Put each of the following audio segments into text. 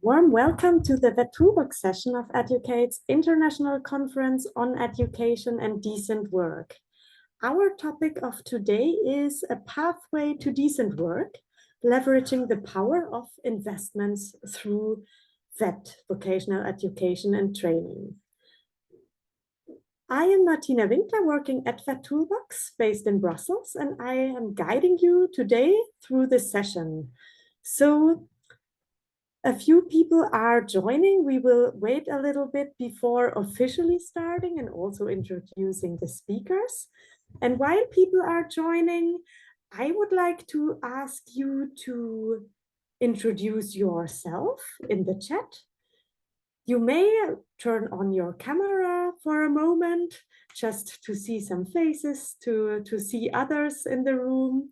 Warm welcome to the Toolbox session of Educate's International Conference on Education and Decent Work. Our topic of today is a pathway to decent work, leveraging the power of investments through Vocational Education and Training. I am Martina Winkler, working at Toolbox, based in Brussels, and I am guiding you today through this session. So, a few people are joining. We will wait a little bit before officially starting and also introducing the speakers. And while people are joining, I would like to ask you to introduce yourself in the chat. You may turn on your camera for a moment just to see some faces, to see others in the room.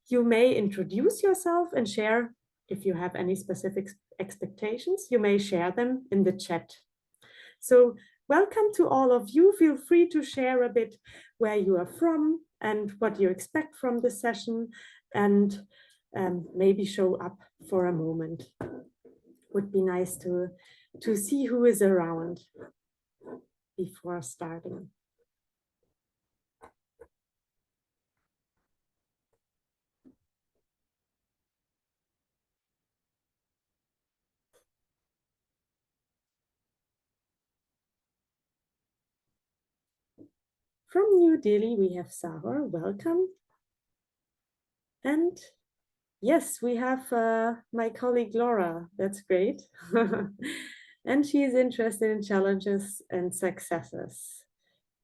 You may introduce yourself and share, if you have any specific expectations, you may share them in the chat. So welcome to all of you. Feel free to share a bit where you are from and what you expect from the session, and maybe show up for a moment. Would be nice to see who is around before starting. From New Delhi, we have Sahar, welcome. And yes, we have my colleague Laura, that's great. And she is interested in challenges and successes.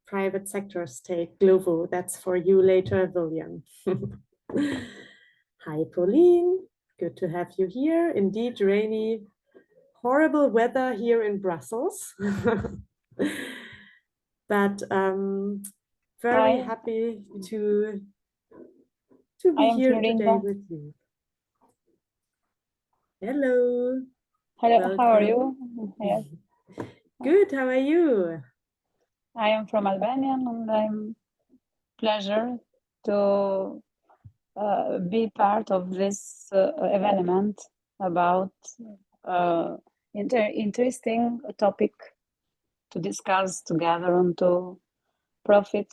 Private sector state, Glovo, that's for you later, William. Hi, Pauline, good to have you here. Indeed, rainy, horrible weather here in Brussels. But very happy to be here today with you. Hello. Hello, welcome. How are you? Yes. Good, how are you? I am from Albania, and I'm pleasure to be part of this event about interesting topic to discuss together and to profit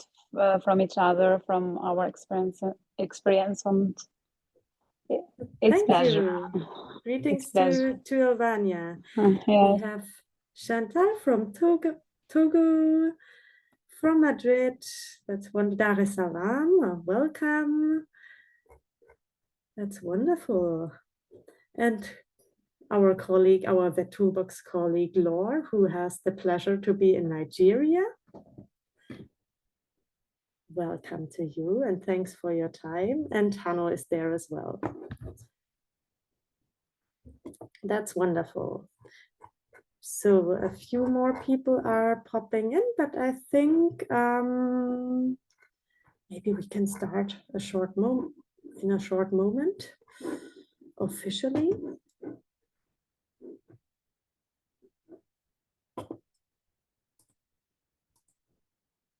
from each other, from our experience, and it's Thank pleasure. you. Greetings pleasure. to Albania. Yes. We have Chantal from Togo, from Madrid. That's one. Dar es Salaam. Welcome. That's wonderful. And our colleague, our Toolbox colleague, Laura, who has the pleasure to be in Nigeria. Welcome to you, and thanks for your time. And Hanno is there as well. That's wonderful. So a few more people are popping in, but I think maybe we can start in a short moment officially.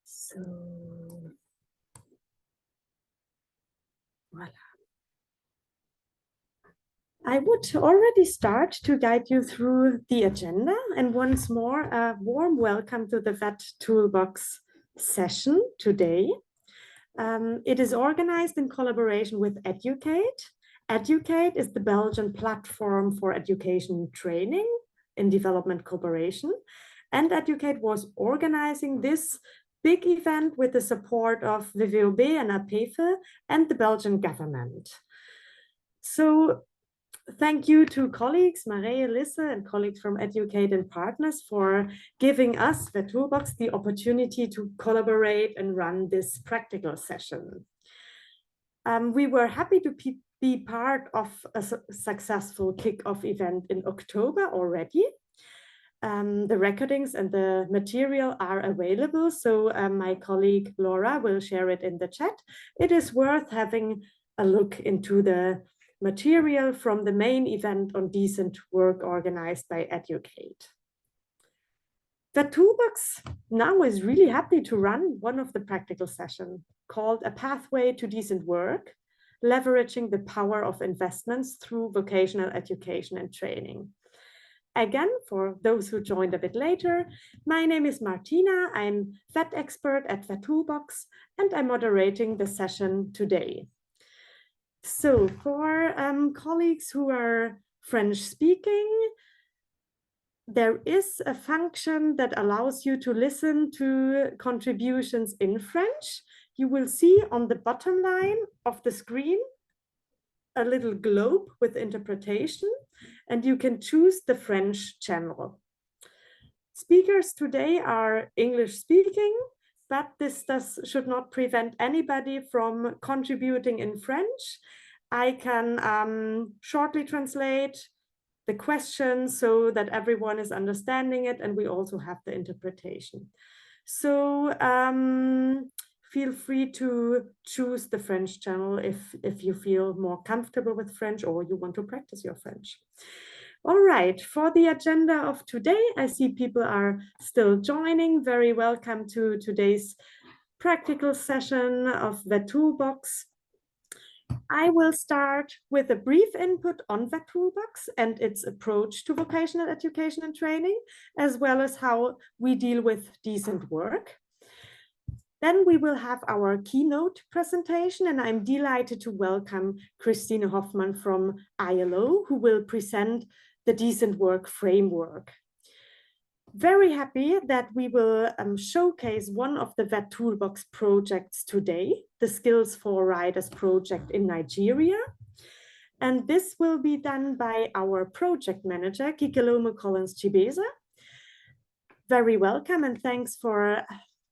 So voila. I would already start to guide you through the agenda, and once more, a warm welcome to the Toolbox session today. It is organized in collaboration with Educate. Educate is the Belgian platform for education training in development cooperation, and Educate was organizing this big event with the support of VVOB and peuvent and the Belgian government. So thank you to colleagues, Marie, Lisse, and colleagues from Educate and partners for giving us, the Toolbox, the opportunity to collaborate and run this practical session. We were happy to be part of a successful kickoff event in October already. The recordings and the material are available, so my colleague Laura will share it in the chat. It is worth having a look into the material from the main event on decent work organized by Educate. The Toolbox now is really happy to run one of the practical sessions called A Pathway to Decent Work, leveraging the power of investments through vocational education and training. Again, for those who joined a bit later, my name is Martina. I'm VET expert at the Toolbox, and I'm moderating the session today. So for colleagues who are French speaking, there is a function that allows you to listen to contributions in French. You will see on the bottom line of the screen a little globe with interpretation, and you can choose the French channel. Speakers today are English speaking, but this should not prevent anybody from contributing in French. I can shortly translate the question so that everyone is understanding it, and we also have the interpretation. So feel free to choose the French channel if you feel more comfortable with French or you want to practice your French. All right, for the agenda of today, I see people are still joining. Very welcome to today's practical session of the Toolbox. I will start with a brief input on the Toolbox and its approach to vocational education and training, as well as how we deal with decent work. Then we will have our keynote presentation, and I'm delighted to welcome Christine Hoffmann from ILO, who will present the decent work framework. Very happy that we will showcase one of the VET Toolbox projects today, the Skills for Riders project in Nigeria. And this will be done by our project manager, Kikelome Collins-Chibeza. Very welcome and thanks for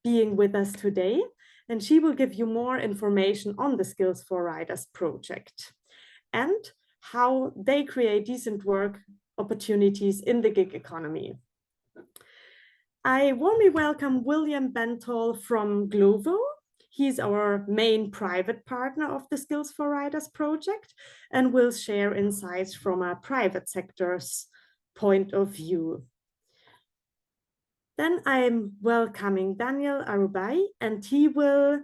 being with us today. And she will give you more information on the Skills for Riders project and how they create decent work opportunities in the gig economy. I warmly welcome William Bentall from Glovo. He's our main private partner of the Skills for Riders project and will share insights from a private sector's point of view. Then I'm welcoming Daniel Arubai, and he will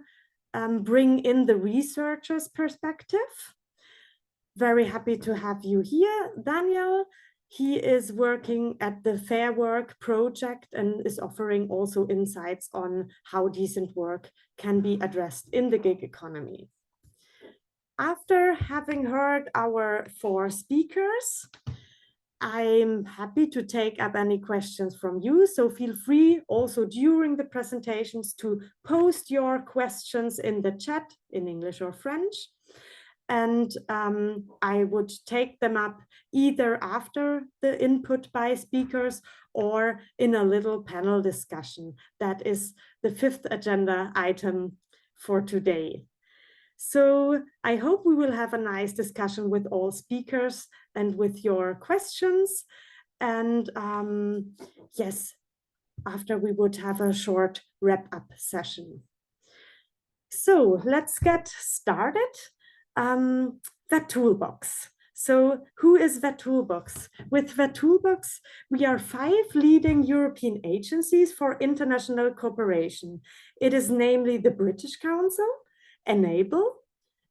bring in the researcher's perspective. Very happy to have you here, Daniel. He is working at the Fair Work project and is offering also insights on how decent work can be addressed in the gig economy. After having heard our 4 speakers, I'm happy to take up any questions from you. So feel free also during the presentations to post your questions in the chat in English or French. And I would take them up either after the input by speakers or in a little panel discussion. That is the 5th agenda item for today. So I hope we will have a nice discussion with all speakers and with your questions. And yes, after we would have a short wrap-up session. So let's get started. The Toolbox. So who is the Toolbox? With the Toolbox, we are 5 leading European agencies for international cooperation. It is namely the British Council, Enable,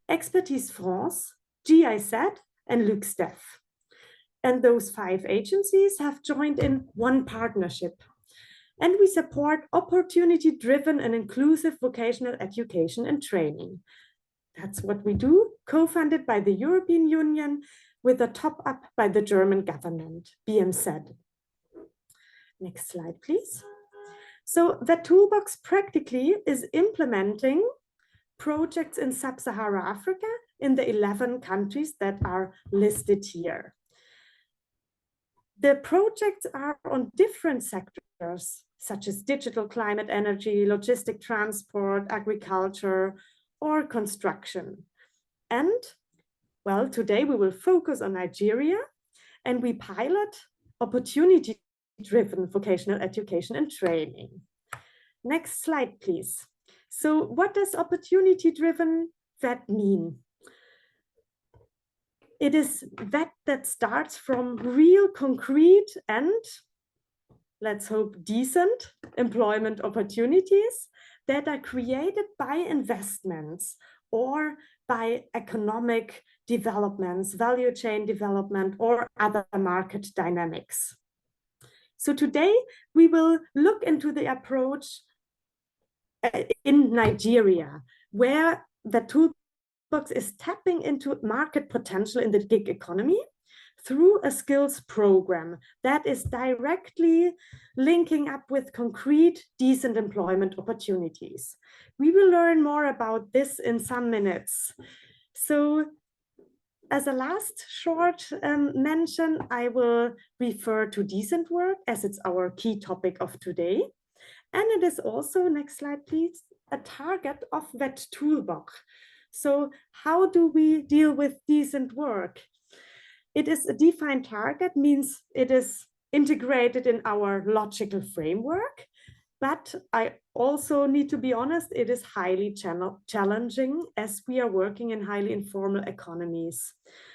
Expertise France, GIZ, and LuxDev. And those 5 agencies have joined in one partnership. And we support opportunity-driven and inclusive vocational education and training. That's what we do, co-funded by the European Union with a top-up by the German government, BMZ. Next slide, please. So the Toolbox practically is implementing projects in Sub-Saharan Africa in the 11 countries that are listed here. The projects are on different sectors, such as digital, climate, energy, logistic, transport, agriculture, or construction. And, well, today we will focus on Nigeria, and we pilot opportunity-driven vocational education and training. Next slide, please. So what does opportunity-driven VET mean? It is VET that starts from real, concrete, and let's hope decent employment opportunities that are created by investments or by economic developments, value chain development, or other market dynamics. So today we will look into the approach in Nigeria, where the Toolbox is tapping into market potential in the gig economy through a skills program that is directly linking up with concrete, decent employment opportunities. We will learn more about this in some minutes. So as a last short mention, I will refer to decent work as it's our key topic of today. And it is also, next slide please, a target of that Toolbox. So how do we deal with decent work? It is a defined target, means it is integrated in our logical framework, but I also need to be honest, it is highly challenging as we are working in highly informal economies.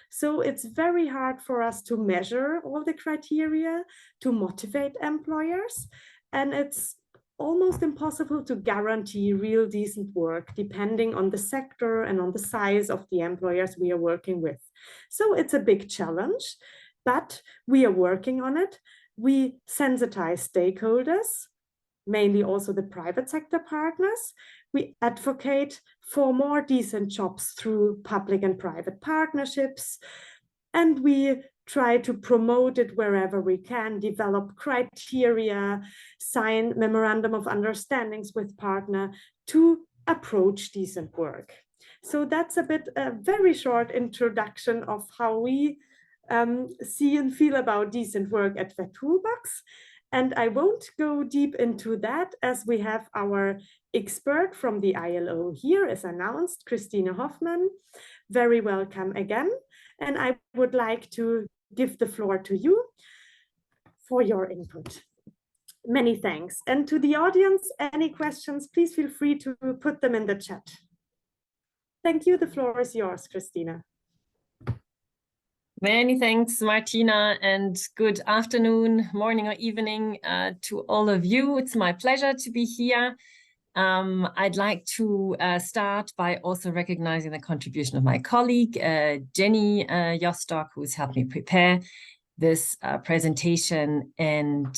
So it's very hard for us to measure all the criteria to motivate employers, and it's almost impossible to guarantee real decent work depending on the sector and on the size of the employers we are working with. So it's a big challenge, but we are working on it. We sensitize stakeholders, mainly also the private sector partners. We advocate for more decent jobs through public and private partnerships, and we try to promote it wherever we can, develop criteria, sign memorandum of understandings with partner to approach decent work. So that's a very short introduction of how we see and feel about decent work at the Toolbox. And I won't go deep into that as we have our expert from the ILO here, as announced, Christine Hoffmann. Very welcome again. And I would like to give the floor to you for your input. Many thanks. And to the audience, any questions, please feel free to put them in the chat. Thank you. The floor is yours, Christina. Many thanks, Martina, and good afternoon, morning or evening to all of you. It's my pleasure to be here. I'd like to start by also recognizing the contribution of my colleague, Jenny Jostock, who's helped me prepare this presentation. And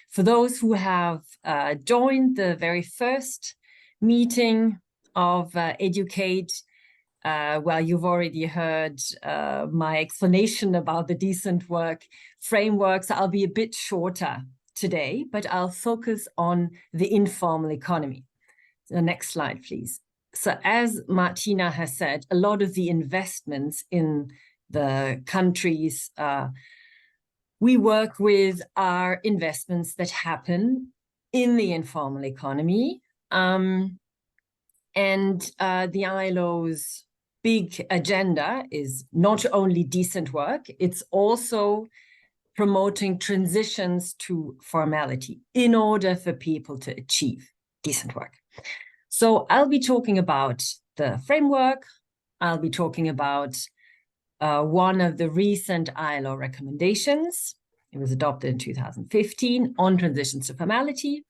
for those who have joined the very first meeting of Educate, well, you've already heard my explanation about the decent work framework, so I'll be a bit shorter today, but I'll focus on the informal economy. The next slide, please. So as Martina has said, a lot of the investments in the countries we work with are investments that happen in the informal economy. And the ILO's big agenda is not only decent work, it's also promoting transitions to formality in order for people to achieve decent work. So I'll be talking about the framework. I'll be talking about one of the recent ILO recommendations. It was adopted in 2015 on transitions to formality.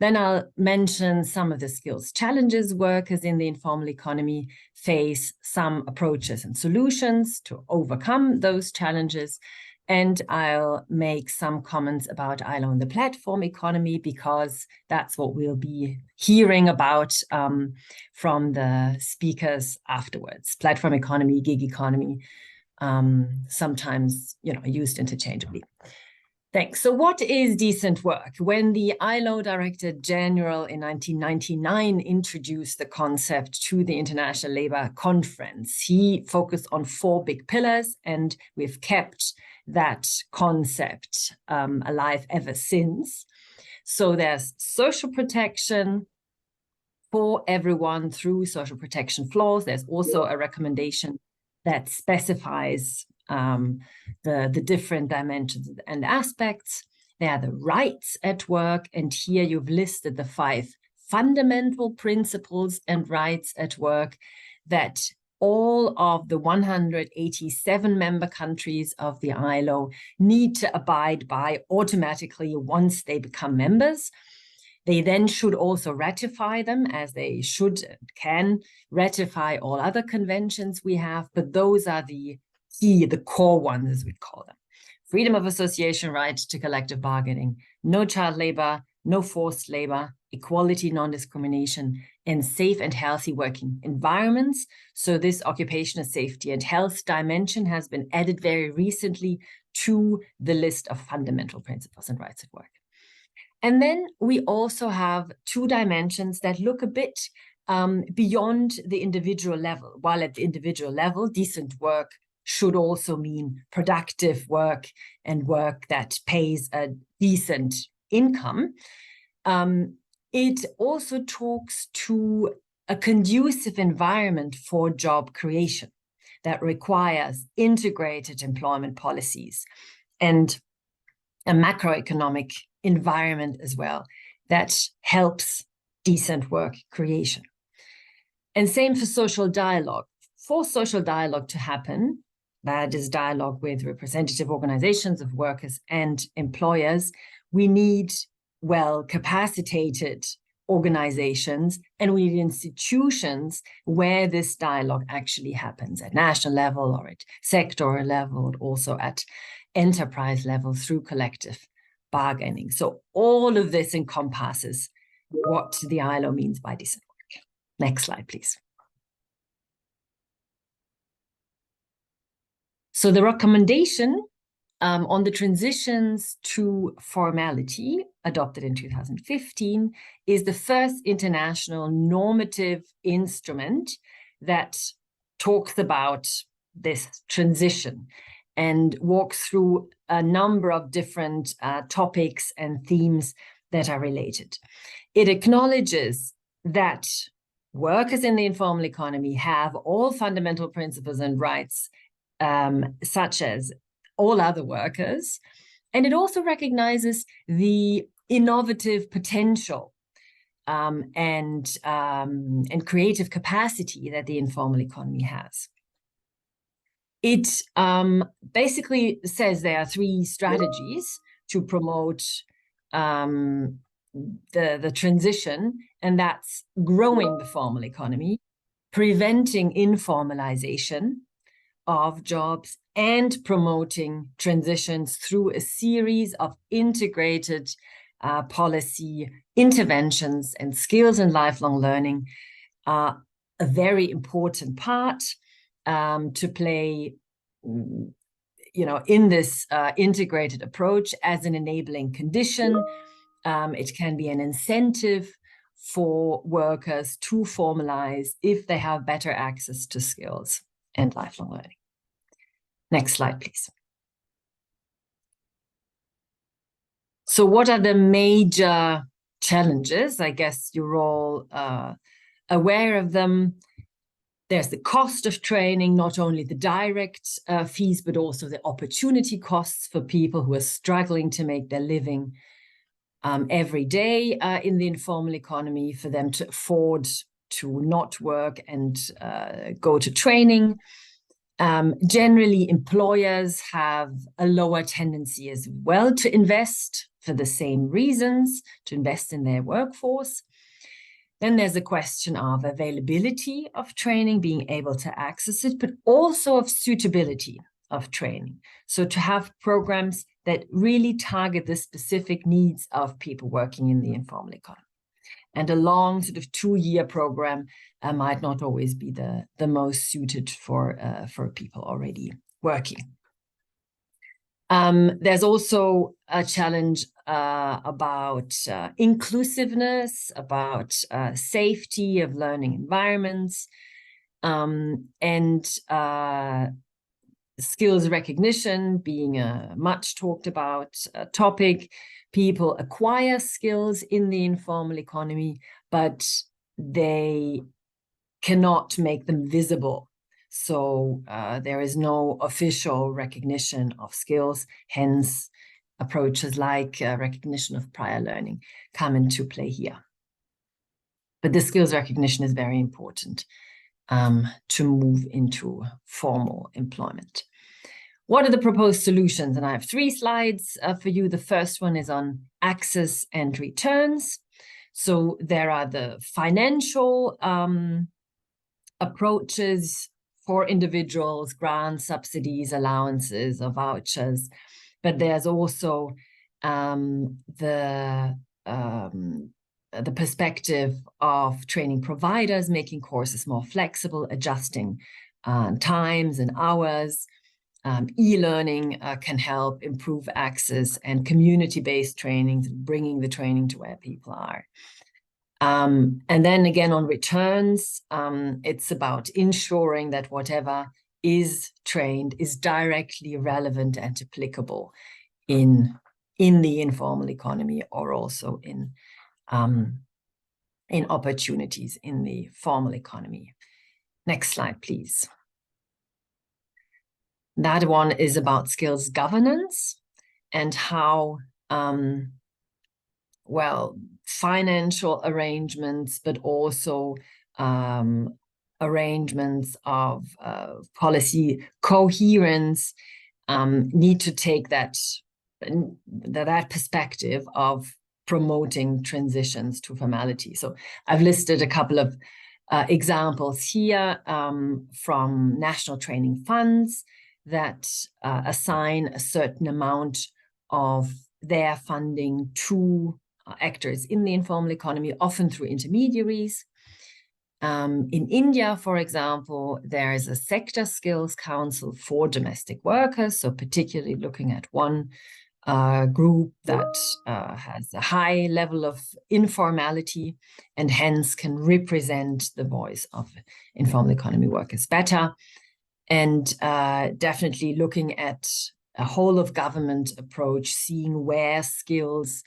Then I'll mention some of the skills challenges workers in the informal economy face, some approaches and solutions to overcome those challenges. And I'll make some comments about ILO and the platform economy, because that's what we'll be hearing about from the speakers afterwards. Platform economy, gig economy, sometimes used interchangeably. Thanks. So what is decent work? When the ILO Director General in 1999 introduced the concept to the International Labour Conference, he focused on 4 big pillars, and we've kept that concept alive ever since. So there's social protection for everyone through social protection floors. There's also a recommendation that specifies the different dimensions and aspects. There are the rights at work, and here you've listed the 5 fundamental principles and rights at work that all of the 187 member countries of the ILO need to abide by automatically once they become members. They then should also ratify them, as they should and can ratify all other conventions we have, but those are the key, the core ones, as we call them. freedom of association, right to collective bargaining, no child labor, no forced labor, equality, non-discrimination, and safe and healthy working environments. So this occupational safety and health dimension has been added very recently to the list of fundamental principles and rights at work. And then we also have two dimensions that look a bit beyond the individual level. While at the individual level, decent work should also mean productive work and work that pays a decent income. It also talks to a conducive environment for job creation that requires integrated employment policies and a macroeconomic environment as well that helps decent work creation. And same for social dialogue. For social dialogue to happen, that is dialogue with representative organizations of workers and employers, we need well-capacitated organizations, and we need institutions where this dialogue actually happens at national level or at sectoral level, also at enterprise level through collective bargaining. So all of this encompasses what the ILO means by decent work. Next slide, please. So the recommendation on the transitions to formality adopted in 2015 is the first international normative instrument that talks about this transition and walks through a number of different topics and themes that are related. It acknowledges that workers in the informal economy have all fundamental principles and rights, such as all other workers, and it also recognizes the innovative potential and creative capacity that the informal economy has. It basically says there are three strategies to promote the transition, and that's growing the formal economy, preventing informalization of jobs, and promoting transitions through a series of integrated policy interventions, and skills and lifelong learning are a very important part to play, in this integrated approach as an enabling condition. It can be an incentive for workers to formalize if they have better access to skills and lifelong learning. Next slide, please. So what are the major challenges? I guess you're all aware of them. There's the cost of training, not only the direct fees, but also the opportunity costs for people who are struggling to make their living every day in the informal economy, for them to afford to not work and go to training. Generally, employers have a lower tendency as well to invest for the same reasons, to invest in their workforce. Then there's a question of availability of training, being able to access it, but also of suitability of training. So to have programs that really target the specific needs of people working in the informal economy. And a long sort of 2-year program might not always be the most suited for people already working. There's also a challenge about inclusiveness, about safety of learning environments, and skills recognition being a much talked about topic. People acquire skills in the informal economy, but they cannot make them visible. So there is no official recognition of skills, hence approaches like recognition of prior learning come into play here. But the skills recognition is very important to move into formal employment. What are the proposed solutions? And I have 3 slides for you. The first one is on access and returns. So there are the financial approaches for individuals, grants, subsidies, allowances, or vouchers, but there's also the perspective of training providers, making courses more flexible, adjusting times and hours. E-learning can help improve access, and community-based trainings, bringing the training to where people are. And then again on returns, it's about ensuring that whatever is trained is directly relevant and applicable in the informal economy, or also in opportunities in the formal economy. Next slide, please. That one is about skills governance and how, well, financial arrangements, but also arrangements of policy coherence need to take that perspective of promoting transitions to formality. So I've listed a couple of examples here from national training funds that assign a certain amount of their funding to actors in the informal economy, often through intermediaries. In India, for example, there is a sector skills council for domestic workers, so particularly looking at one group that has a high level of informality and hence can represent the voice of informal economy workers better. And definitely looking at a whole of government approach, seeing where skills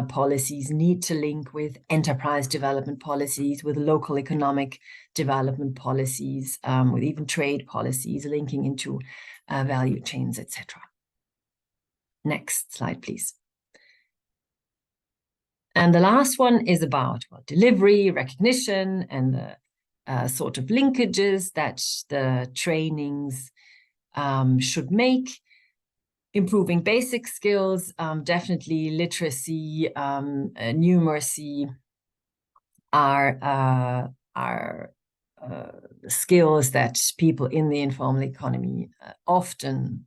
policies need to link with enterprise development policies, with local economic development policies, with even trade policies, linking into value chains, etc. Next slide, please. And the last one is about delivery, recognition, and the sort of linkages that the trainings should make. Improving basic skills, definitely literacy, numeracy are skills that people in the informal economy often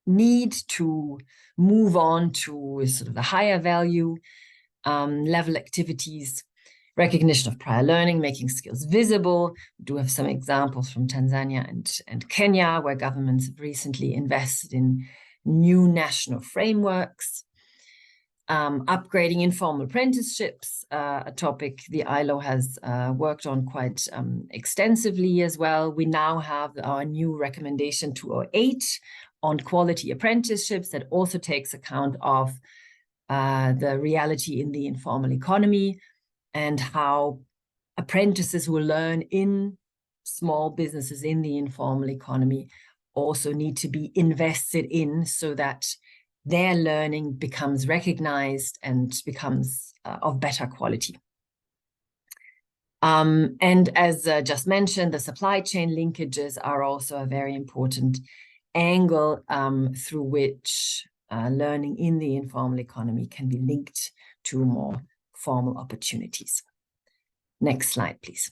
need to move on to sort of the higher value level activities. Recognition of prior learning, making skills visible. We do have some examples from Tanzania and Kenya, where governments have recently invested in new national frameworks. Upgrading informal apprenticeships, a topic the ILO has worked on quite extensively as well. We now have our new recommendation 208 on quality apprenticeships that also takes account of the reality in the informal economy, and how apprentices who learn in small businesses in the informal economy also need to be invested in, so that their learning becomes recognized and becomes of better quality. And as just mentioned, the supply chain linkages are also a very important angle through which learning in the informal economy can be linked to more formal opportunities. Next slide, please.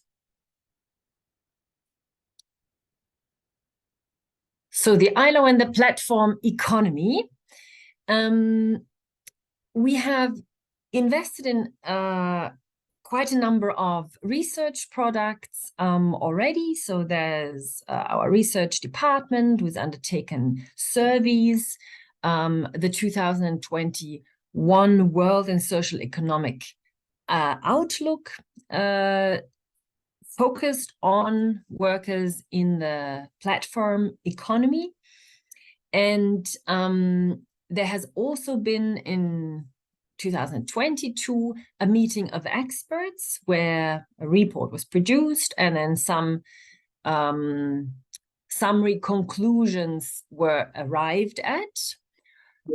So the ILO and the platform economy. We have invested in quite a number of research products already. So there's our research department who's undertaken surveys. The 2021 World and Social Economic Outlook focused on workers in the platform economy. And there has also been in 2022 a meeting of experts where a report was produced, and then some summary conclusions were arrived at.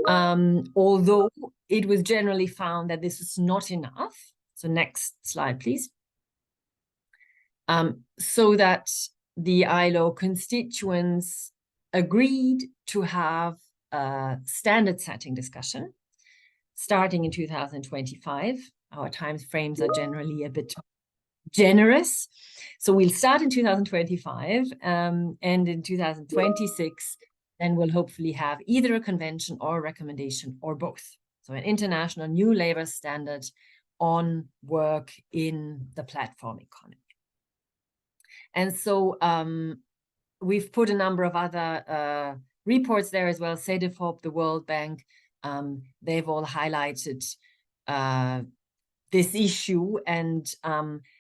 Although it was generally found that this is not enough. So next slide, please. So that the ILO constituents agreed to have a standard setting discussion starting in 2025. Our time frames are generally a bit generous. So we'll start in 2025, and in 2026, then we'll hopefully have either a convention or a recommendation or both. So an international new labor standard on work in the platform economy. And so we've put a number of other reports there as well. CEDEFOP, the World Bank, they've all highlighted this issue and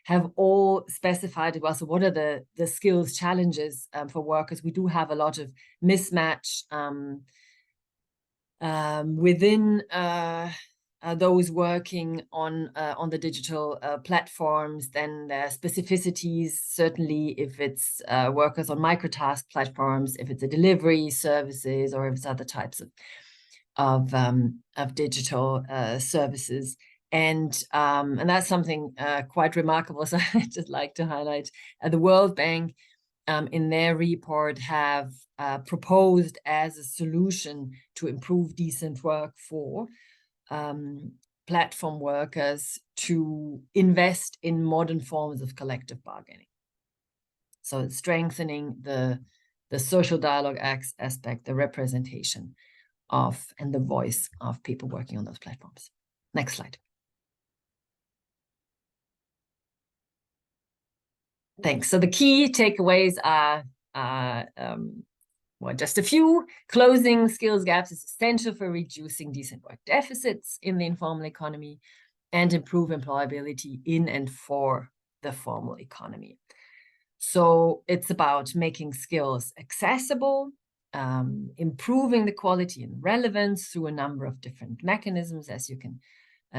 have all specified as well. So what are the skills challenges for workers? We do have a lot of mismatch within those working on the digital platforms. Then there are specificities, certainly if it's workers on microtask platforms, if it's a delivery services, or if it's other types of digital services. And that's something quite remarkable. So I'd just like to highlight the World Bank in their report have proposed as a solution to improve decent work for platform workers to invest in modern forms of collective bargaining. So it's strengthening the social dialogue aspect, the representation of and the voice of people working on those platforms. Next slide. Thanks. So the key takeaways are, well, just a few. Closing skills gaps is essential for reducing decent work deficits in the informal economy and improve employability in and for the formal economy. So it's about making skills accessible, improving the quality and relevance through a number of different mechanisms, as you can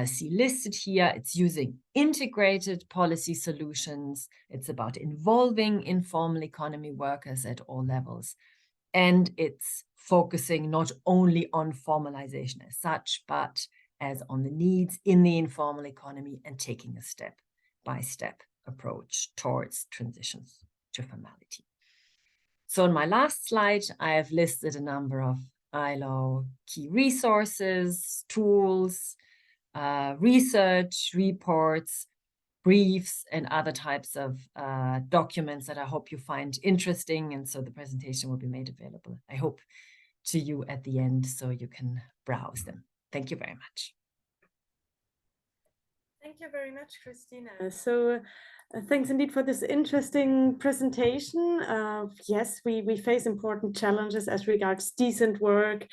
see listed here. It's using integrated policy solutions. It's about involving informal economy workers at all levels. And it's focusing not only on formalization as such, but as on the needs in the informal economy and taking a step-by-step approach towards transitions to formality. So on my last slide, I have listed a number of ILO key resources, tools, research, reports, briefs, and other types of documents that I hope you find interesting. And so the presentation will be made available, I hope, to you at the end so you can browse them. Thank you very much. Thank you very much, Christina. So thanks indeed for this interesting presentation. Yes, we face important challenges as regards decent work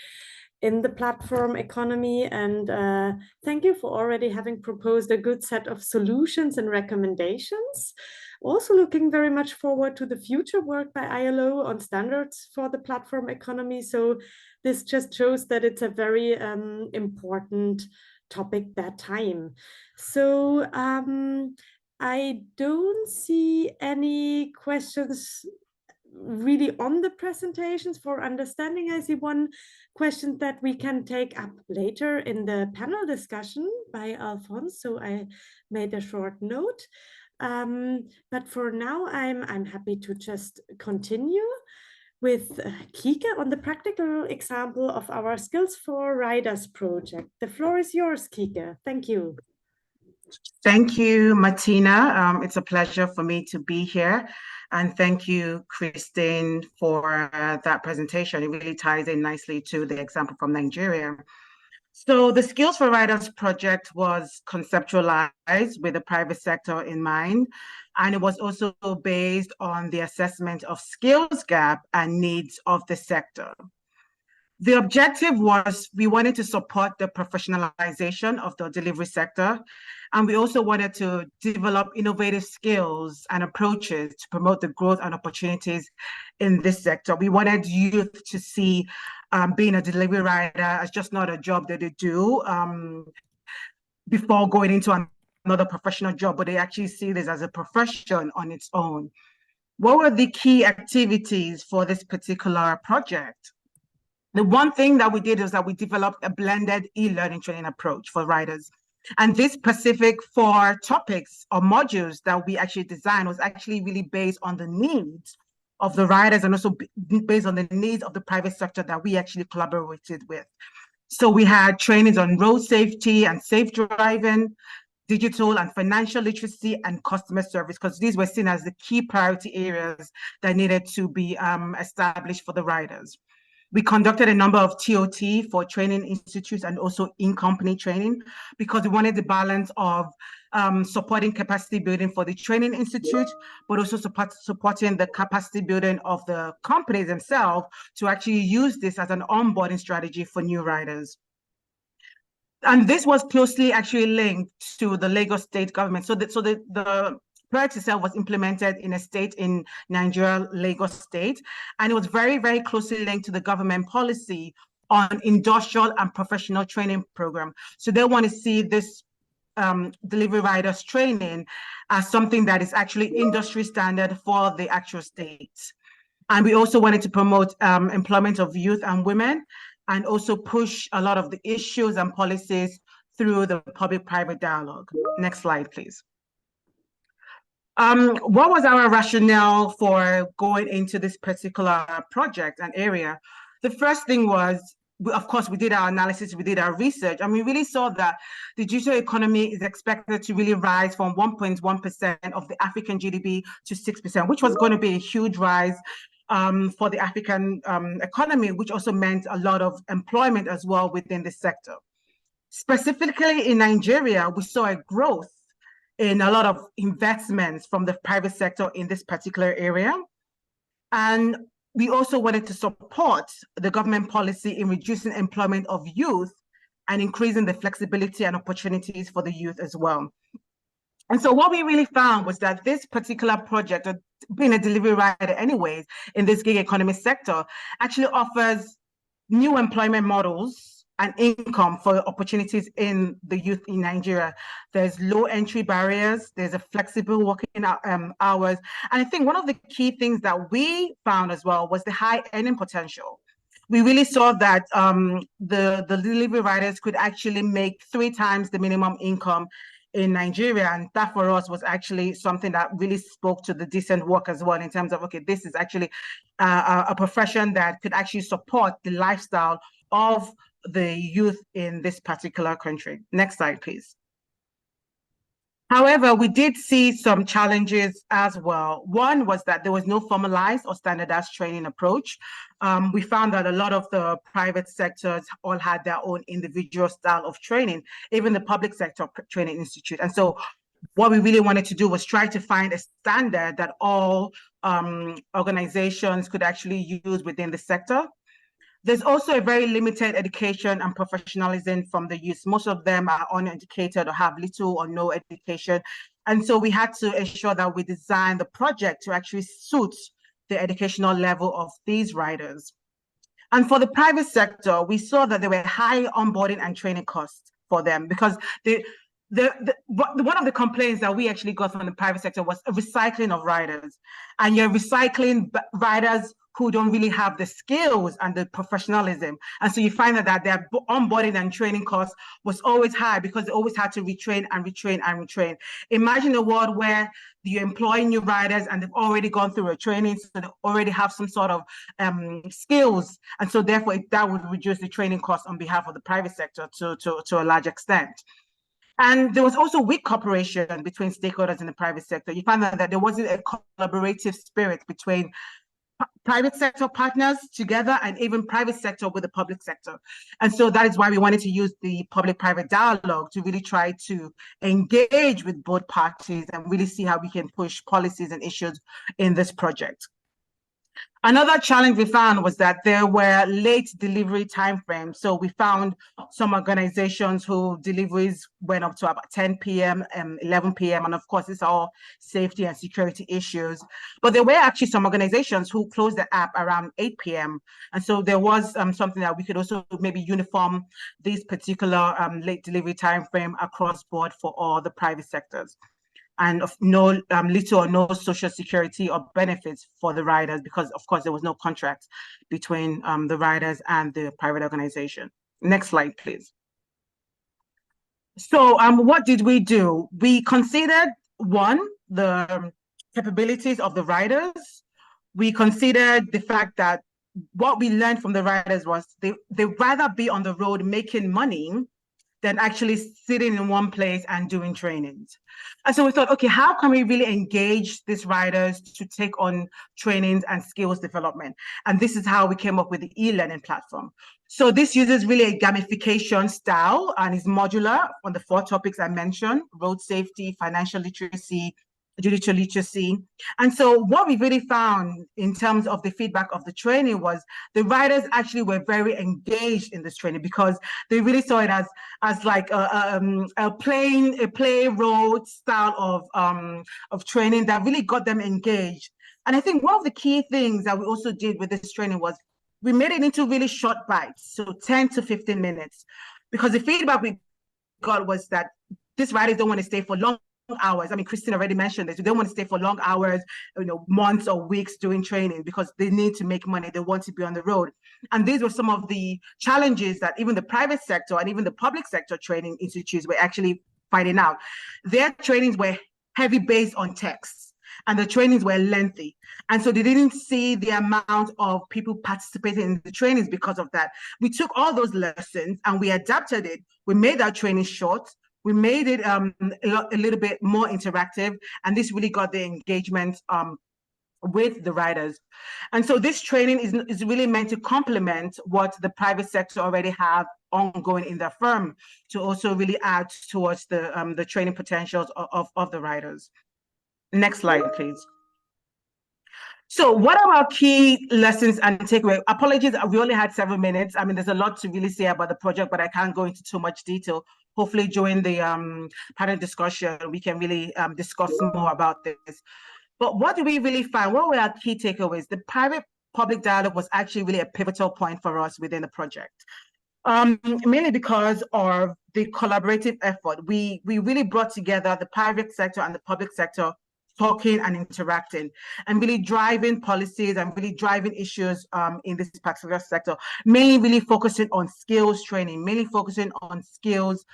in the platform economy, and thank you for already having proposed a good set of solutions and recommendations. Also looking very much forward to the future work by ILO on standards for the platform economy. So this just shows that it's a very important topic that time. So I don't see any questions really on the presentations for understanding. I see one question that we can take up later in the panel discussion by Alphonse, so I made a short note. But for now, I'm happy to just continue with Kike on the practical example of our Skills for Riders project. The floor is yours, Kike. Thank you. Thank you, Martina. It's a pleasure for me to be here. And thank you, Christine, for that presentation. It really ties in nicely to the example from Nigeria. So the Skills for Riders project was conceptualized with the private sector in mind, and it was also based on the assessment of skills gap and needs of the sector. The objective was we wanted to support the professionalization of the delivery sector, and we also wanted to develop innovative skills and approaches to promote the growth and opportunities in this sector. We wanted youth to see being a delivery rider as just not a job that they do before going into another professional job, but they actually see this as a profession on its own. What were the key activities for this particular project? The one thing that we did is that we developed a blended e-learning training approach for riders. And this specific 4 topics or modules that we actually designed was actually really based on the needs of the riders and also based on the needs of the private sector that we actually collaborated with. So we had trainings on road safety and safe driving, digital and financial literacy, and customer service, because these were seen as the key priority areas that needed to be established for the riders. We conducted a number of TOT for training institutes and also in-company training, because we wanted the balance of supporting capacity building for the training institute, but also supporting the capacity building of the companies themselves to actually use this as an onboarding strategy for new riders. And this was closely actually linked to the Lagos state government. So the project itself was implemented in a state in Nigeria, Lagos state, and it was very, very closely linked to the government policy on industrial and professional training program. So they want to see this delivery riders training as something that is actually industry standard for the actual state. And we also wanted to promote employment of youth and women, and also push a lot of the issues and policies through the public-private dialogue. Next slide, please. What was our rationale for going into this particular project and area? The first thing was, of course, we did our analysis, we did our research, and we really saw that the digital economy is expected to really rise from 1.1% of the African GDP to 6%, which was going to be a huge rise for the African economy, which also meant a lot of employment as well within the sector. Specifically in Nigeria, we saw a growth in a lot of investments from the private sector in this particular area. And we also wanted to support the government policy in reducing employment of youth and increasing the flexibility and opportunities for the youth as well. And so what we really found was that this particular project, being a delivery rider anyways, in this gig economy sector, actually offers new employment models and income for opportunities in the youth in Nigeria. There's low entry barriers, there's a flexible working hours. And I think one of the key things that we found as well was the high earning potential. We really saw that the delivery riders could actually make 3 times the minimum income in Nigeria, and that for us was actually something that really spoke to the decent work as well, in terms of, okay, this is actually a profession that could actually support the lifestyle of the youth in this particular country. Next slide, please. However, we did see some challenges as well. One was that there was no formalized or standardized training approach. We found that a lot of the private sectors all had their own individual style of training, even the public sector training institute. And so what we really wanted to do was try to find a standard that all organizations could actually use within the sector. There's also a very limited education and professionalism from the youth. Most of them are uneducated or have little or no education. And so we had to ensure that we designed the project to actually suit the educational level of these riders. And for the private sector, we saw that there were high onboarding and training costs for them, because one of the complaints that we actually got from the private sector was a recycling of riders. And you're recycling riders who don't really have the skills and the professionalism. And so you find that their onboarding and training costs was always high, because they always had to retrain and retrain and retrain. Imagine a world where you employ new riders and they've already gone through a training, so they already have some sort of skills. And so therefore that would reduce the training costs on behalf of the private sector to a large extent. And there was also weak cooperation between stakeholders in the private sector. You find that there wasn't a collaborative spirit between private sector partners together, and even private sector with the public sector. And so that is why we wanted to use the public-private dialogue to really try to engage with both parties and really see how we can push policies and issues in this project. Another challenge we found was that there were late delivery timeframes. So we found some organizations who deliveries went up to about 10 p.m. and 11 p.m. And of course, it's all safety and security issues. But there were actually some organizations who closed the app around 8 p.m. And so there was something that we could also maybe uniform this particular late delivery timeframe across board for all the private sectors. And of no little or no social security or benefits for the riders, because of course there was no contract between the riders and the private organization. Next slide, please. So what did we do? We considered, one, the capabilities of the riders. We considered the fact that what we learned from the riders was they'd rather be on the road making money than actually sitting in one place and doing trainings. And so we thought, okay, how can we really engage these riders to take on trainings and skills development? And this is how we came up with the e-learning platform. So this uses really a gamification style and is modular on the 4 topics I mentioned: road safety, financial literacy, digital literacy. And so what we really found in terms of the feedback of the training was the riders actually were very engaged in this training, because they really saw it as like a play road style of training that really got them engaged. And I think one of the key things that we also did with this training was we made it into really short bites, so 10 to 15 minutes, because the feedback we got was that these riders don't want to stay for long hours. I mean, Christine already mentioned this. They don't want to stay for long hours, months or weeks doing training, because they need to make money. They want to be on the road. And these were some of the challenges that even the private sector and even the public sector training institutes were actually fighting out. Their trainings were heavy based on texts, and the trainings were lengthy. And so they didn't see the amount of people participating in the trainings because of that. We took all those lessons and we adapted it. We made our training short. We made it a little bit more interactive, and this really got the engagement with the riders. And so this training is really meant to complement what the private sector already have ongoing in their firm, to also really add towards the training potentials of the riders. Next slide, please. So what are our key lessons and takeaway? Apologies, we only had 7 minutes. I mean, there's a lot to really say about the project, but I can't go into too much detail. Hopefully during the panel discussion, we can really discuss more about this. But what did we really find? What were our key takeaways? The private-public dialogue was actually really a pivotal point for us within the project. Mainly because of the collaborative effort. We really brought together the private sector and the public sector, talking and interacting, and really driving policies and really driving issues in this particular sector, mainly really focusing on skills training, mainly focusing on skills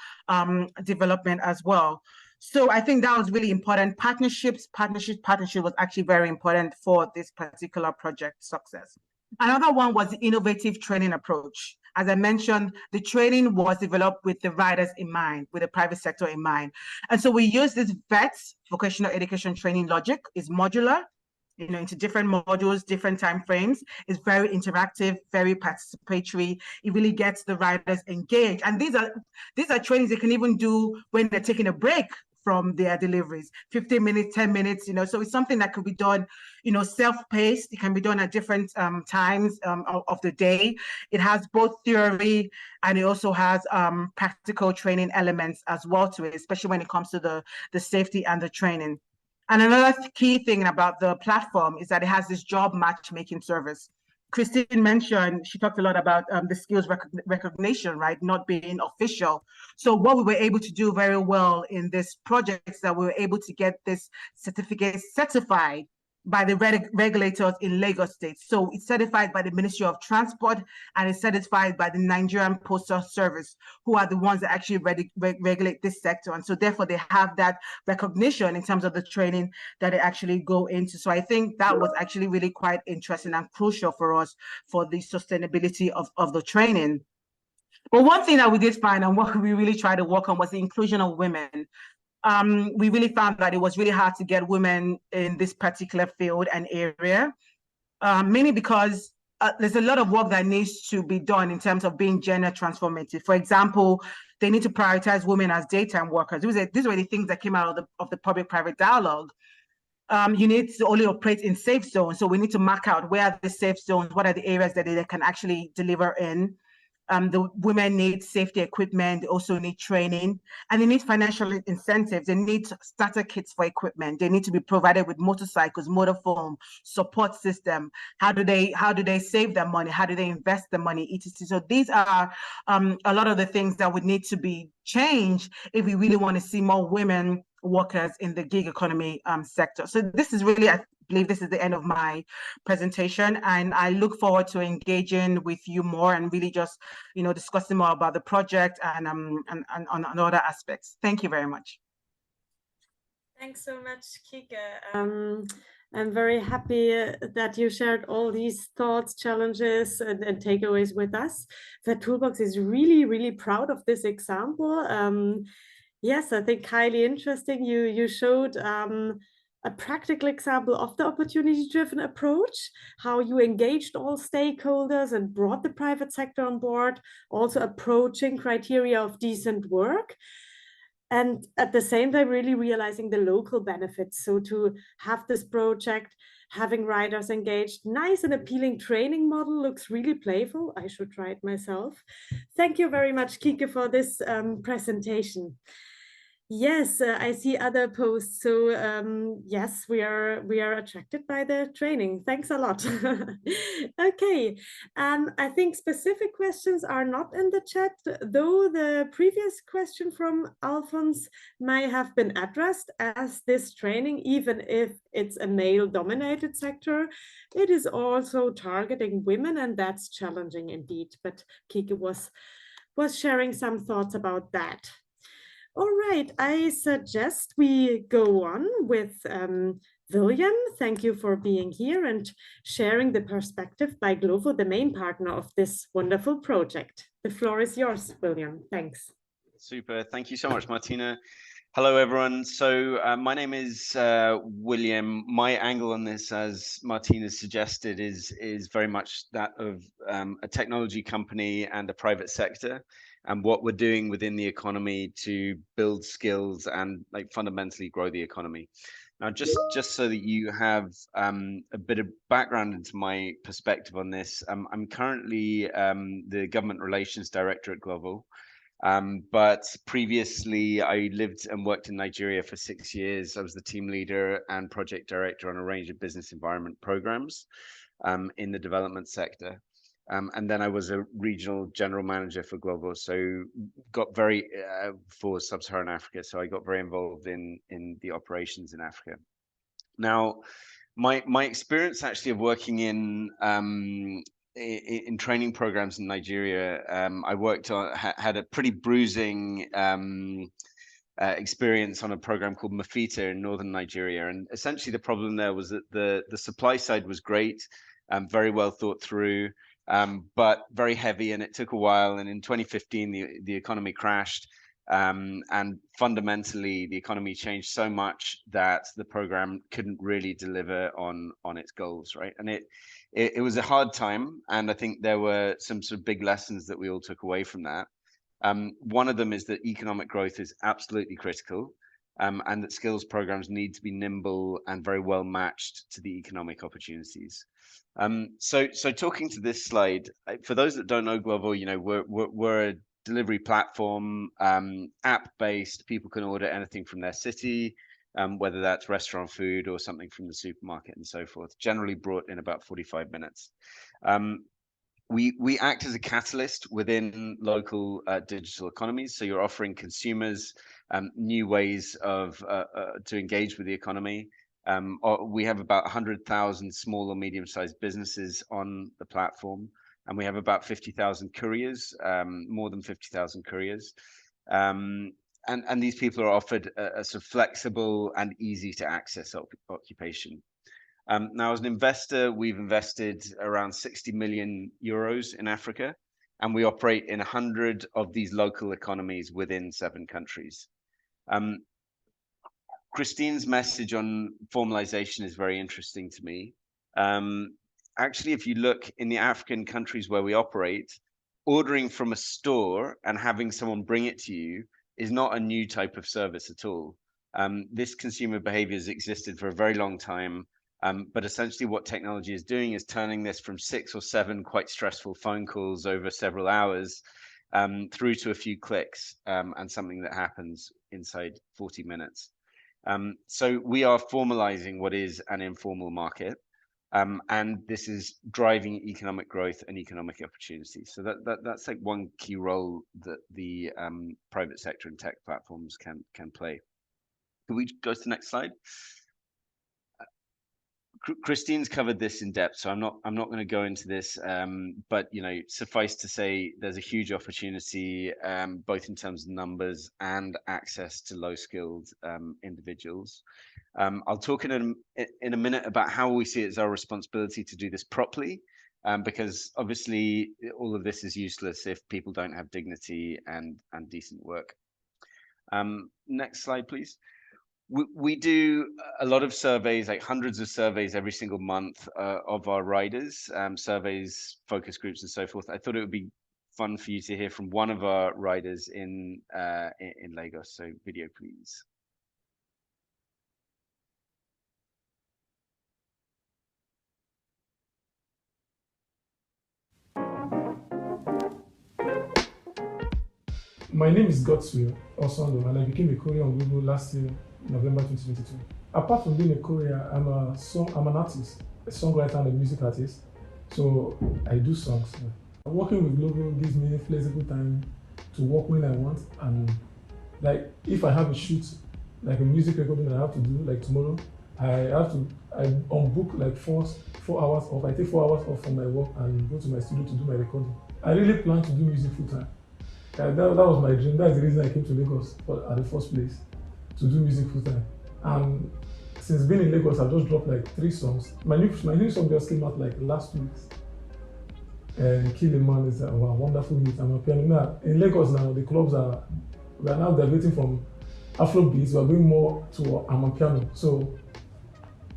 development as well. So I think that was really important. Partnership was actually very important for this particular project success. Another one was the innovative training approach. As I mentioned, the training was developed with the riders in mind, with the private sector in mind. And so we use this VET, Vocational Education Training logic, is modular, into different modules, different time frames. It's very interactive, very participatory. It really gets the riders engaged. And these are trainings they can even do when they're taking a break from their deliveries, 15 minutes, 10 minutes, so it's something that could be done, self-paced. It can be done at different times of the day. It has both theory and it also has practical training elements as well to it, especially when it comes to the safety and the training. And another key thing about the platform is that it has this job matchmaking service. Christine mentioned, she talked a lot about the skills recognition, right, not being official. So what we were able to do very well in this project is that we were able to get this certificate certified by the regulators in Lagos State. So it's certified by the Ministry of Transport and it's certified by the Nigerian Postal Service, who are the ones that actually regulate this sector. And so therefore they have that recognition in terms of the training that they actually go into. So I think that was actually really quite interesting and crucial for us for the sustainability of the training. But one thing that we did find and what we really tried to work on was the inclusion of women. We really found that it was really hard to get women in this particular field and area, mainly because there's a lot of work that needs to be done in terms of being gender transformative. For example, they need to prioritize women as daytime workers. These were the things that came out of the public-private dialogue. You need to only operate in safe zones. So we need to mark out where are the safe zones, what are the areas that they can actually deliver in. The women need safety equipment, they also need training, and they need financial incentives. They need starter kits for equipment. They need to be provided with motorcycles, motor foam, support system. How do they save their money? How do they invest the money, etc. So these are a lot of the things that would need to be changed if we really want to see more women workers in the gig economy sector. So this is really, I believe this is the end of my presentation, and I look forward to engaging with you more and really just, discussing more about the project and on other aspects. Thank you very much. Thanks so much, Kike. I'm very happy that you shared all these thoughts, challenges, and takeaways with us. The Toolbox is really, really proud of this example. Yes, I think highly interesting. You showed a practical example of the opportunity-driven approach, how you engaged all stakeholders and brought the private sector on board, also approaching criteria of decent work. And at the same time, really realizing the local benefits. So to have this project, having writers engaged, nice and appealing training model, looks really playful. I should try it myself. Thank you very much, Kike, for this presentation. Yes, I see other posts. So yes, we are attracted by the training. Thanks a lot. Okay, I think specific questions are not in the chat, though the previous question from Alphonse may have been addressed, as this training, even if it's a male-dominated sector, it is also targeting women, and that's challenging indeed. But Kike was sharing some thoughts about that. All right, I suggest we go on with William. Thank you for being here and sharing the perspective by Glovo, the main partner of this wonderful project. The floor is yours, William. Thanks. Super. Thank you so much, Martina. Hello, everyone. So my name is William. My angle on this, as Martina suggested, is very much that of a technology company and a private sector, and what we're doing within the economy to build skills and like fundamentally grow the economy. Now, just so that you have a bit of background into my perspective on this, I'm currently the government relations director at Glovo. But previously, I lived and worked in Nigeria for 6 years. I was the team leader and project director on a range of business environment programs in the development sector. And then I was a regional general manager for Glovo, so got very for Sub-Saharan Africa. So I got very involved in the operations in Africa. Now, my experience actually of working in training programs in Nigeria, I worked on had a pretty bruising experience on a program called Mafita in northern Nigeria, and essentially the problem there was that the supply side was great, very well thought through, but very heavy, and it took a while. And in 2015, the economy crashed, and fundamentally the economy changed so much that the program couldn't really deliver on its goals, right? And it was a hard time, and I think there were some sort of big lessons that we all took away from that. One of them is that economic growth is absolutely critical, and that skills programs need to be nimble and very well matched to the economic opportunities. So talking to this slide, for those that don't know Glovo, you know, we're a delivery platform, app-based. People can order anything from their city, whether that's restaurant food or something from the supermarket and so forth, generally brought in about 45 minutes. We act as a catalyst within local digital economies. So you're offering consumers new ways of to engage with the economy. We have about 100,000 small or medium-sized businesses on the platform, and we have about 50,000 couriers, more than 50,000 couriers. And these people are offered a sort of flexible and easy to access occupation. Now, as an investor, we've invested around 60 million euros in Africa, and we operate in 100 of these local economies within 7 countries. Christine's message on formalization is very interesting to me. Actually, if you look in the African countries where we operate, ordering from a store and having someone bring it to you is not a new type of service at all. This consumer behavior has existed for a very long time. But essentially what technology is doing is turning this from 6 or 7 quite stressful phone calls over several hours through to a few clicks and something that happens inside 40 minutes. So we are formalizing what is an informal market, and this is driving economic growth and economic opportunities. So that's like one key role that the private sector and tech platforms can play. Can we go to the next slide? Christine's covered this in depth, so I'm not going to go into this, but you know, suffice to say, there's a huge opportunity, both in terms of numbers and access to low-skilled individuals. I'll talk in a minute about how we see it as our responsibility to do this properly, because obviously all of this is useless if people don't have dignity and decent work. Next slide, please. We do a lot of surveys, like hundreds of surveys every single month of our riders, surveys, focus groups, and so forth. I thought it would be fun for you to hear from one of our riders in Lagos. So video, please. My name is Godswill Osondo, and I became a courier on Google last year, November 2022. Apart from being a courier, I'm an artist, a songwriter and a music artist. So I do songs. Working with Glovo gives me flexible time to work when I want. And like if I have a shoot, like a music recording that I have to do, like tomorrow, I unbook like four hours off. I take 4 hours off from my work and go to my studio to do my recording. I really plan to do music full time. That was my dream. That's the reason I came to Lagos at the first place, to do music full time. And since being in Lagos, I've just dropped like 3 songs. My new song just came out like last week. Kill a Man is a wonderful hit. I'm a piano. Now, in Lagos now, the clubs we are now diverting from Afrobeats. We are going more to Amapiano. So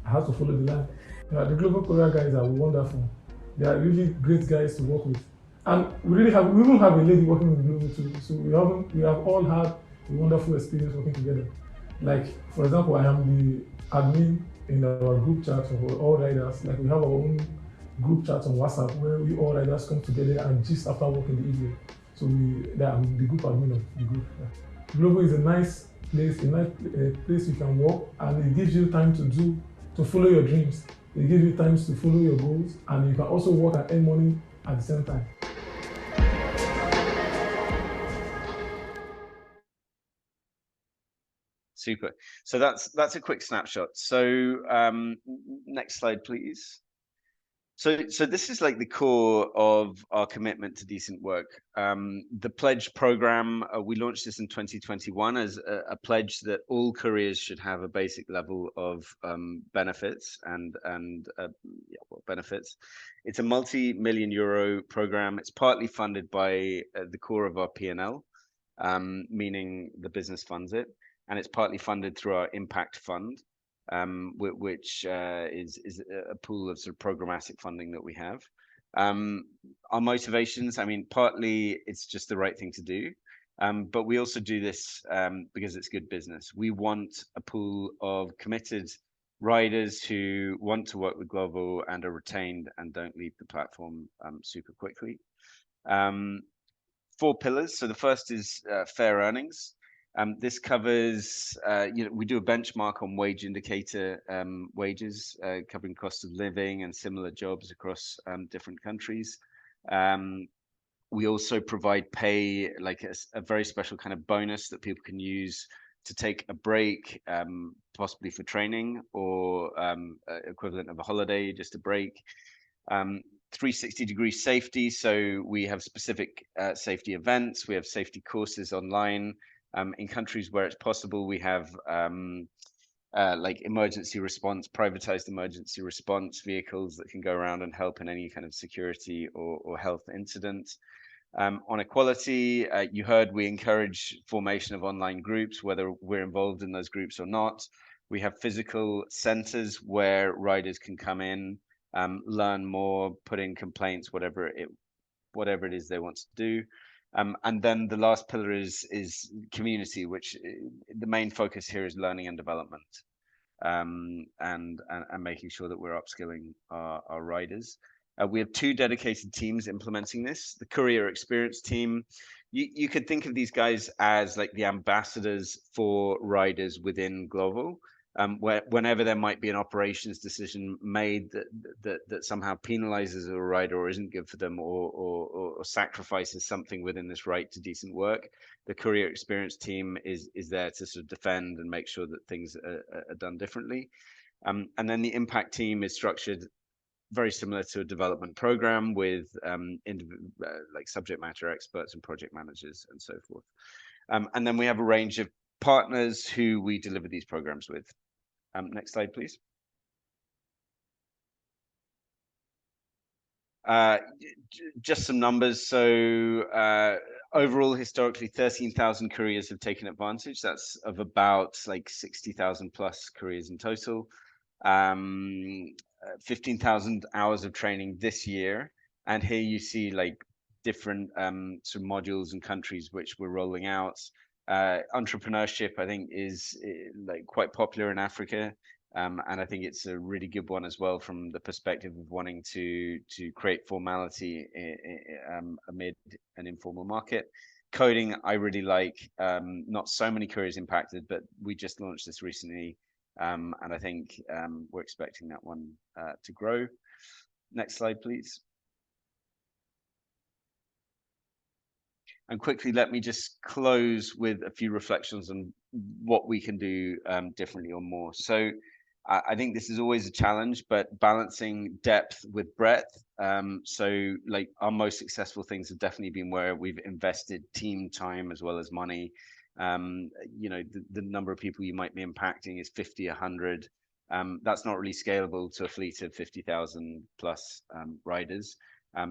I have to follow the line. The Global Korea guys are wonderful. They are really great guys to work with. And we even have a lady working with Global too. So we have all had a wonderful experience working together. Like, for example, I am the admin in our group chat for all riders. Like, we have our own group chat on WhatsApp where we all riders come together and gist after work in the evening. So I'm the group admin of the group. Yeah. Global is a nice place, place you can work, and it gives you time to follow your dreams. It gives you time to follow your goals, and you can also work and earn money at the same time. Super. So that's a quick snapshot. So next slide, please. So this is like the core of our commitment to decent work. The pledge program, we launched this in 2021 as a pledge that all couriers should have a basic level of benefits and benefits. It's a multi-million euro program. It's partly funded by the core of our P&L, meaning the business funds it. And it's partly funded through our impact fund, which is a pool of sort of programmatic funding that we have. Our motivations, I mean, partly it's just the right thing to do, but we also do this because it's good business. We want a pool of committed riders who want to work with Glovo and are retained and don't leave the platform super quickly. 4 pillars. So the first is fair earnings. This covers, we do a benchmark on wage indicator wages, covering cost of living and similar jobs across different countries. We also provide pay, like a very special kind of bonus that people can use to take a break, possibly for training or equivalent of a holiday, just a break. 360-degree safety. So we have specific safety events. We have safety courses online. In countries where it's possible, we have like emergency response, privatized emergency response vehicles that can go around and help in any kind of security or health incident. On equality, you heard we encourage formation of online groups, whether we're involved in those groups or not. We have physical centers where riders can come in, learn more, put in complaints, whatever it is they want to do. And then the last pillar is community, which the main focus here is learning and development, and making sure that we're upskilling our riders. We have 2 dedicated teams implementing this. The courier experience team, you could think of these guys as like the ambassadors for riders within Glovo. Whenever there might be an operations decision made that somehow penalizes a rider or isn't good for them or sacrifices something within this right to decent work, the courier experience team is there to sort of defend and make sure that things are done differently. And then the impact team is structured very similar to a development program with like subject matter experts and project managers and so forth. And then we have a range of partners who we deliver these programs with. Next slide, please. Just some numbers. So overall, historically, 13,000 couriers have taken advantage. That's of about like 60,000 plus couriers in total. 15,000 hours of training this year. And here you see like different sort of modules and countries which we're rolling out. Entrepreneurship, I think, is like quite popular in Africa. And I think it's a really good one as well from the perspective of wanting to create formality amid an informal market. Coding, I really like. Not so many couriers impacted, but we just launched this recently. And I think we're expecting that one to grow. Next slide, please. And quickly, let me just close with a few reflections on what we can do differently or more. So I think this is always a challenge, but balancing depth with breadth. So like our most successful things have definitely been where we've invested team time as well as money. You know, the number of people you might be impacting is 50, 100. That's not really scalable to a fleet of 50,000 plus riders.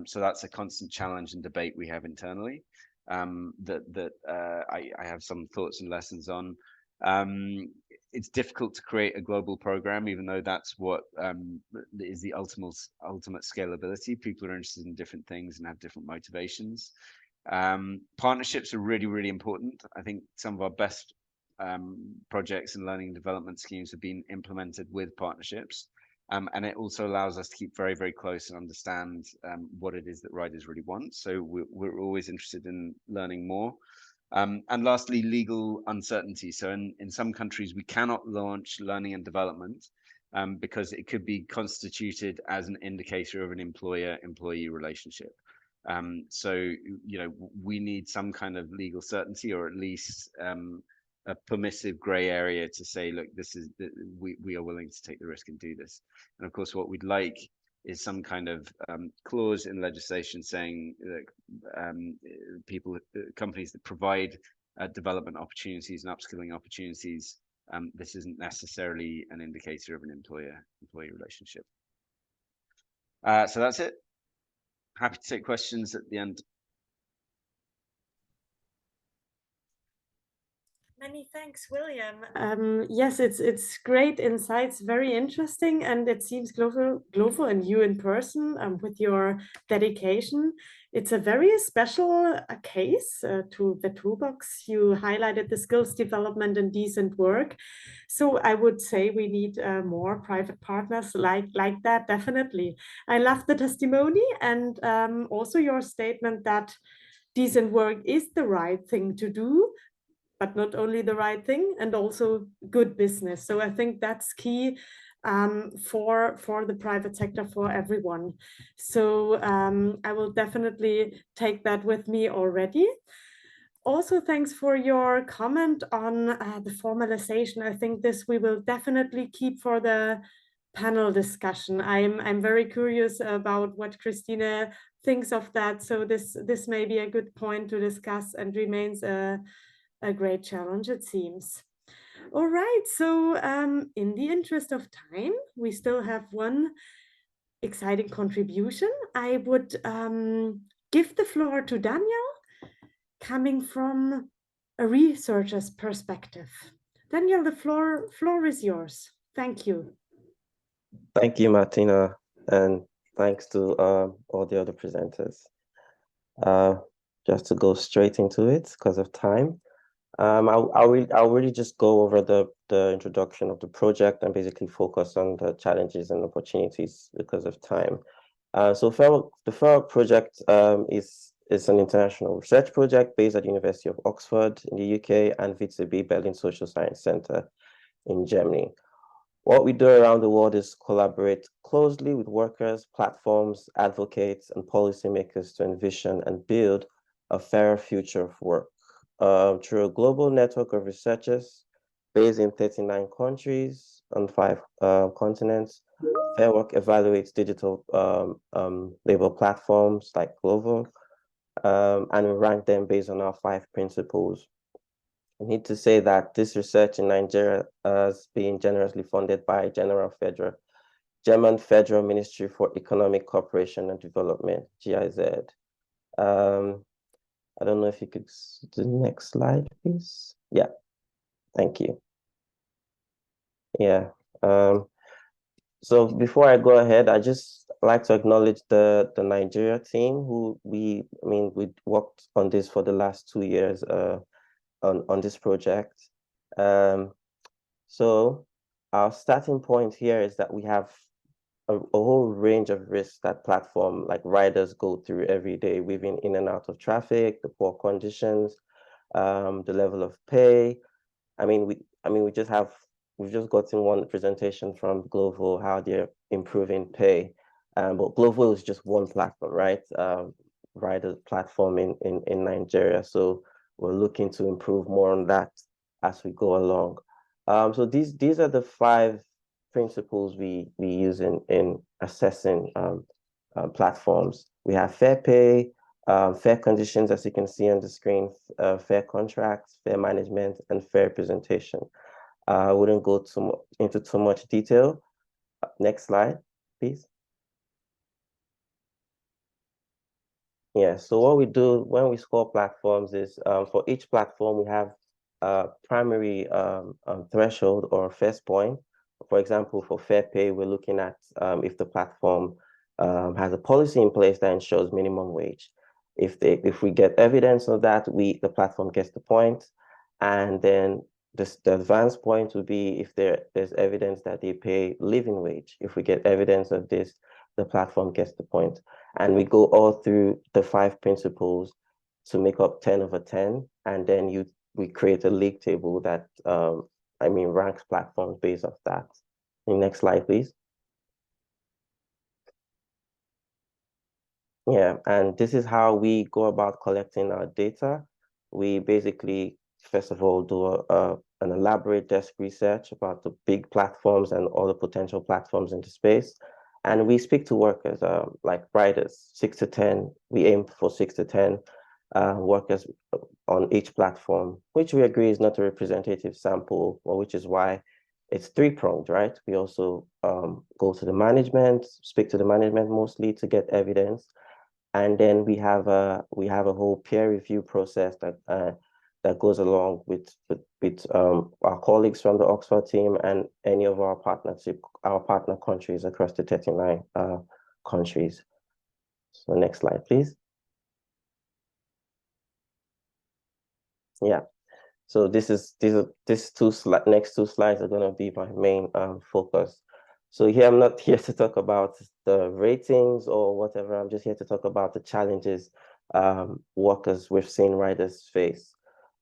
So that's a constant challenge and debate we have internally that I have some thoughts and lessons on. It's difficult to create a global program, even though that's what is the ultimate scalability. People are interested in different things and have different motivations. Partnerships are really, really important. I think some of our best projects and learning and development schemes have been implemented with partnerships. And it also allows us to keep very, very close and understand what it is that riders really want. So we're always interested in learning more. And lastly, legal uncertainty. So in some countries, we cannot launch learning and development because it could be constituted as an indicator of an employer-employee relationship. So, you know, we need some kind of legal certainty, or at least a permissive gray area to say, look, this is we are willing to take the risk and do this. And of course, what we'd like is some kind of clause in legislation saying that companies that provide development opportunities and upskilling opportunities, this isn't necessarily an indicator of an employer-employee relationship. So that's it. Happy to take questions at the end. Many thanks, William. Yes, it's great insights, very interesting, and it seems global and you in person with your dedication. It's a very special case to the Toolbox. You highlighted the skills development and decent work. So I would say we need more private partners like that, definitely. I love the testimony and also your statement that decent work is the right thing to do, but not only the right thing, and also good business. So I think that's key for the private sector, for everyone. So I will definitely take that with me already. Also, thanks for your comment on the formalization. I think this we will definitely keep for the panel discussion. I'm very curious about what Christina thinks of that. So this may be a good point to discuss and remains a great challenge, it seems. All right, so in the interest of time, we still have one exciting contribution. I would give the floor to Daniel, coming from a researcher's perspective. Daniel, the floor is yours. Thank you. Thank you, Martina, and thanks to all the other presenters. Just to go straight into it because of time. I'll really just go over the introduction of the project and basically focus on the challenges and opportunities because of time. So the FERL project is an international research project based at the University of Oxford in the UK and VTB Berlin Social Science Center in Germany. What we do around the world is collaborate closely with workers, platforms, advocates, and policymakers to envision and build a fairer future of work. Through a global network of researchers based in 39 countries on 5 continents, Fair Work evaluates digital labor platforms like Glovo, and we rank them based on our 5 principles. I need to say that this research in Nigeria is being generously funded by German Federal Ministry for Economic Cooperation and Development, GIZ. I don't know if you could do the next slide, please. Yeah, thank you. Yeah. So before I go ahead, I just like to acknowledge the Nigeria team who we worked on this for the last 2 years on this project. So our starting point here is that we have a whole range of risks that platform like riders go through every day, weaving in and out of traffic, the poor conditions, the level of pay. We've just gotten one presentation from Glovo, how they're improving pay. But Glovo is just one platform, right? Rider platform in Nigeria. So we're looking to improve more on that as we go along. So these are the 5 principles we use in assessing platforms. We have fair pay, fair conditions, as you can see on the screen, fair contracts, fair management, and fair representation. I wouldn't go into too much detail. Next slide, please. Yeah, so what we do when we score platforms is for each platform, we have a primary threshold or first point. For example, for fair pay, we're looking at if the platform has a policy in place that ensures minimum wage. If we get evidence of that, the platform gets the point. And then the advanced point would be if there's evidence that they pay living wage. If we get evidence of this, the platform gets the point. And we go all through the 5 principles to make up 10 over 10. And then we create a league table that ranks platforms based off that. The next slide, please. Yeah, and this is how we go about collecting our data. We basically, first of all, do an elaborate desk research about the big platforms and all the potential platforms in the space. And we speak to workers like riders, 6 to 10. We aim for 6 to 10 workers on each platform, which we agree is not a representative sample, or which is why it's 3-pronged, right? We also go to the management, speak to the management mostly to get evidence. And then we have a whole peer review process that goes along with our colleagues from the Oxford team and any of our partner countries across the 39 countries. So next slide, please. Yeah. So next 2 slides are going to be my main focus. So here I'm not here to talk about the ratings or whatever. I'm just here to talk about the challenges workers we've seen riders face.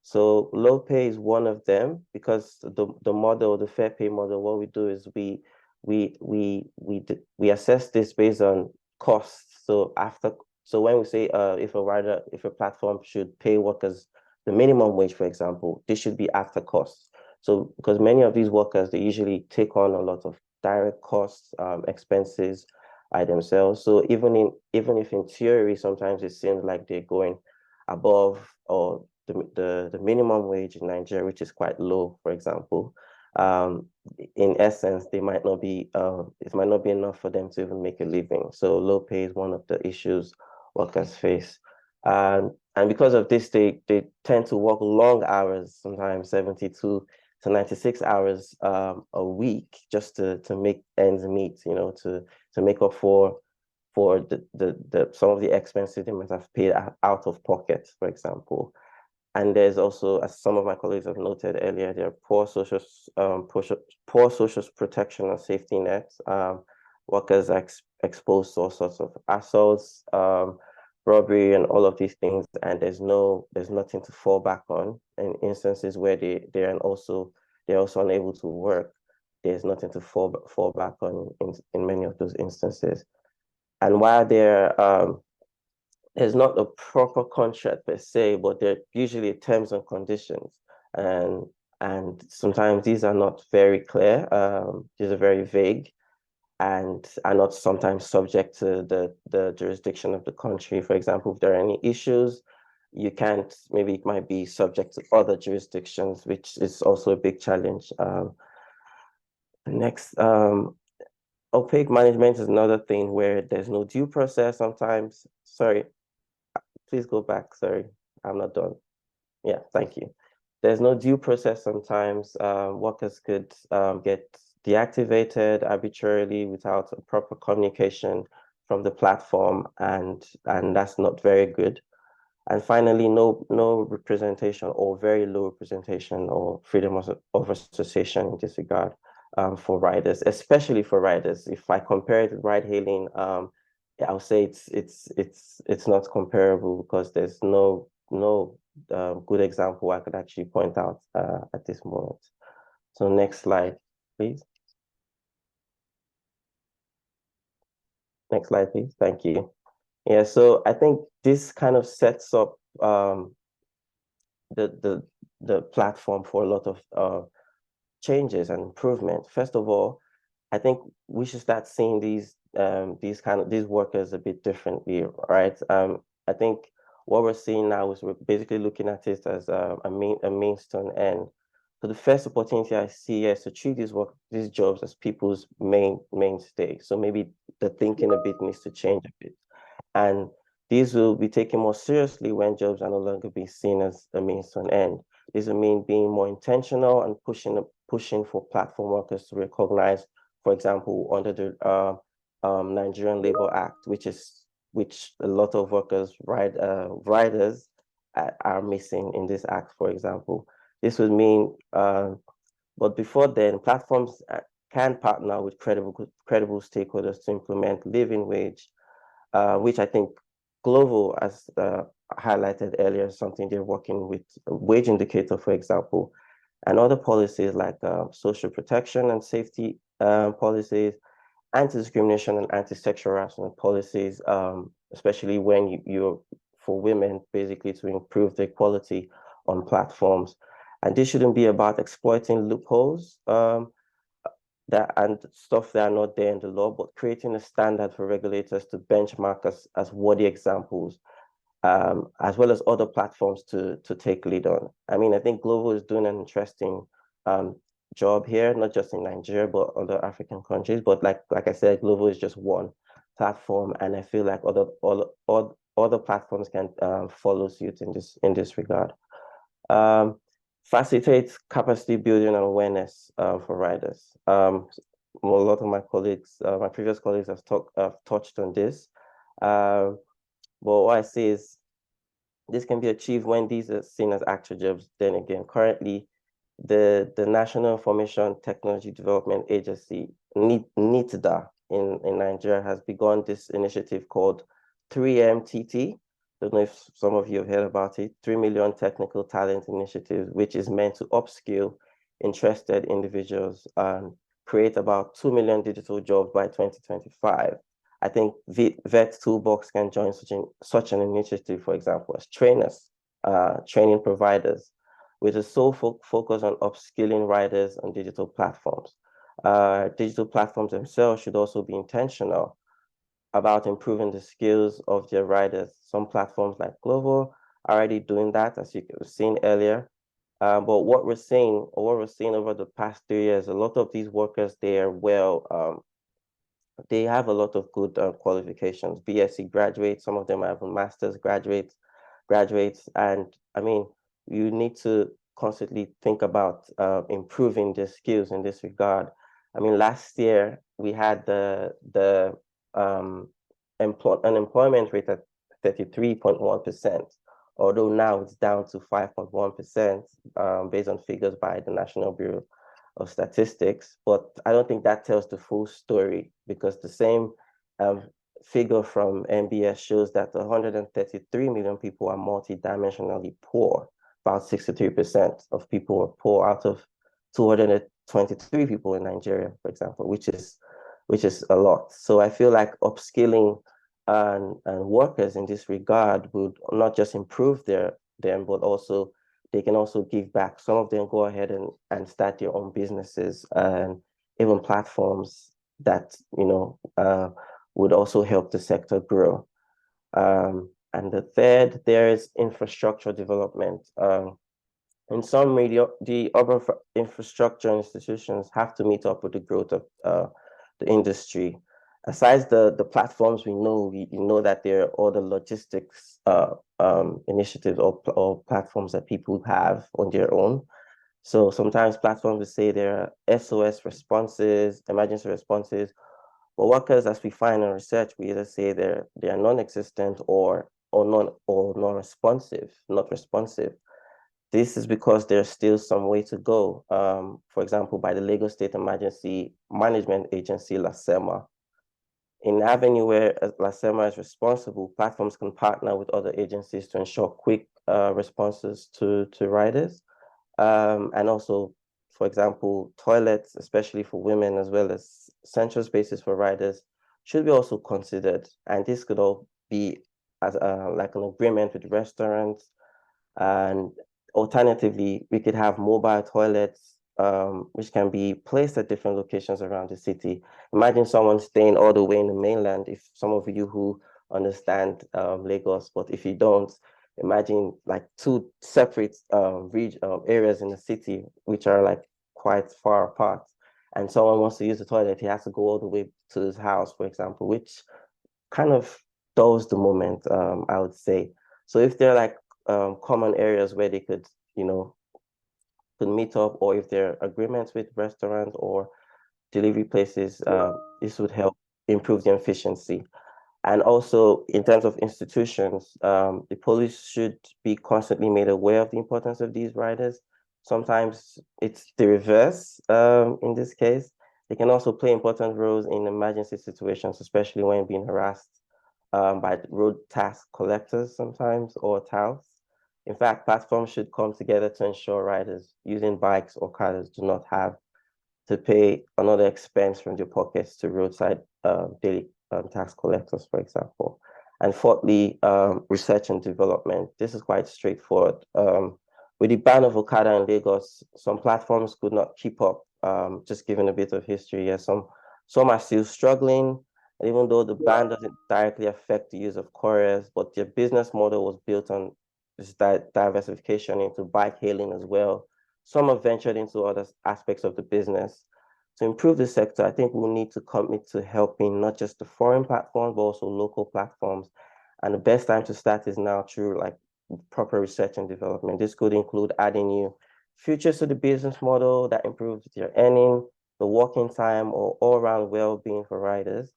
So low pay is one of them, because the model, the fair pay model, what we do is we assess this based on costs. So when we say if a platform should pay workers the minimum wage, for example, this should be after costs. So because many of these workers, they usually take on a lot of direct costs, expenses by themselves. So even if in theory, sometimes it seems like they're going above or the minimum wage in Nigeria, which is quite low, for example, in essence, it might not be enough for them to even make a living. So low pay is one of the issues workers face. And because of this, they tend to work long hours, sometimes 72 to 96 hours a week, just to make ends meet, to make up for some of the expenses they might have paid out of pocket, for example. And there's also, as some of my colleagues have noted earlier, there are poor social protection and safety nets. Workers are exposed to all sorts of assaults, robbery, and all of these things, and there's nothing to fall back on. In instances where they're also unable to work, there's nothing to fall back on in many of those instances. And while there's not a proper contract per se, but they're usually terms and conditions, and sometimes these are not very clear. These are very vague, and are not sometimes subject to the jurisdiction of the country. For example, if there are any issues, you can't, maybe it might be subject to other jurisdictions, which is also a big challenge. Next, opaque management is another thing where there's no due process sometimes. Sorry, please go back. Sorry, I'm not done. Yeah, thank you. There's no due process sometimes. Workers could get deactivated arbitrarily without a proper communication from the platform, and that's not very good. And finally, no representation or very low representation or freedom of association in this regard for riders, especially for riders. If I compare it with ride hailing, I'll say it's not comparable because there's no good example I could actually point out at this moment. So next slide, please. Next slide, please. Thank you. Yeah, so I think this kind of sets up the platform for a lot of changes and improvement. First of all, I think we should start seeing these workers a bit differently, right? I think what we're seeing now is we're basically looking at it as a means to an end. So the first opportunity I see is to treat these jobs as people's mainstay. So maybe the thinking a bit needs to change a bit, and these will be taken more seriously when jobs are no longer being seen as a means to an end. This will mean being more intentional and pushing for platform workers to recognize, for example, under the Nigerian Labour Act, which a lot of riders are missing in this act, for example. This would mean, but before then, platforms can partner with credible stakeholders to implement living wage, which I think Global, as highlighted earlier, something they're working with, wage indicator, for example, and other policies like social protection and safety policies, anti-discrimination and anti-sexual harassment policies, especially when you're for women, basically to improve the equality on platforms. And this shouldn't be about exploiting loopholes and stuff that are not there in the law, but creating a standard for regulators to benchmark as worthy examples, as well as other platforms to take lead on. I mean, I think Global is doing an interesting job here, not just in Nigeria, but other African countries. But like I said, Global is just one platform, and I feel like other platforms can follow suit in this regard. Facilitates capacity building and awareness for riders. A lot of my colleagues, my previous colleagues have touched on this. But what I say is this can be achieved when these are seen as actual jobs. Then again, currently, the National Information Technology Development Agency, NITDA, in Nigeria, has begun this initiative called 3MTT. I don't know if some of you have heard about it, 3 Million Technical Talent Initiative, which is meant to upskill interested individuals and create about 2 million digital jobs by 2025. I think VET Toolbox can join such an initiative, for example, as trainers, training providers, with a sole focus on upskilling riders on digital platforms. Digital platforms themselves should also be intentional about improving the skills of their riders. Some platforms like Global are already doing that, as you've seen earlier. But what we're seeing over the past 3 years, a lot of these workers, they have a lot of good qualifications, BSc graduates, some of them have a master's graduates, and I mean, you need to constantly think about improving their skills in this regard. I mean, last year we had the unemployment rate at 33.1%, although now it's down to 5.1% based on figures by the National Bureau of Statistics. But I don't think that tells the full story, because the same figure from NBS shows that 133 million people are multidimensionally poor. About 63% of people are poor out of 223 people in Nigeria, for example, which is a lot. So I feel like upskilling and workers in this regard would not just improve them, but also they can also give back. Some of them go ahead and start their own businesses and even platforms that would also help the sector grow. And the third, there is infrastructure development. In some the urban infrastructure institutions have to meet up with the growth of the industry. Aside the platforms, we know that there are all the logistics initiatives or platforms that people have on their own. So sometimes platforms will say there are SOS responses, emergency responses, but workers, as we find in research, we either say they are non-existent or non-responsive, not responsive. This is because there's still some way to go. For example, by the Lagos State Emergency Management Agency, LASEMA. In an avenue where LASEMA is responsible, platforms can partner with other agencies to ensure quick responses to riders. And also, for example, toilets, especially for women, as well as central spaces for riders, should be also considered. And this could all be as like an agreement with restaurants. And alternatively, we could have mobile toilets, which can be placed at different locations around the city. Imagine someone staying all the way in the mainland, if some of you who understand Lagos, but if you don't, imagine like two separate areas in the city, which are like quite far apart. And someone wants to use the toilet, he has to go all the way to his house, for example, which kind of dulls the moment, I would say. So if there are like common areas where they could, could meet up, or if there are agreements with restaurants or delivery places, this would help improve the efficiency. And also, in terms of institutions, the police should be constantly made aware of the importance of these riders. Sometimes it's the reverse in this case. They can also play important roles in emergency situations, especially when being harassed by road tax collectors sometimes, or touts. In fact, platforms should come together to ensure riders using bikes or cars do not have to pay another expense from their pockets to roadside daily tax collectors, for example. And fourthly, research and development. This is quite straightforward. With the ban of Okada in Lagos, some platforms could not keep up. Just giving a bit of history here, some are still struggling. And even though the ban doesn't directly affect the use of couriers, but their business model was built on this diversification into bike hailing as well. Some have ventured into other aspects of the business. To improve the sector, I think we'll need to commit to helping not just the foreign platforms, but also local platforms. And the best time to start is now through like proper research and development. This could include adding new features to the business model that improves their earning, the working time, or all-around well-being for riders.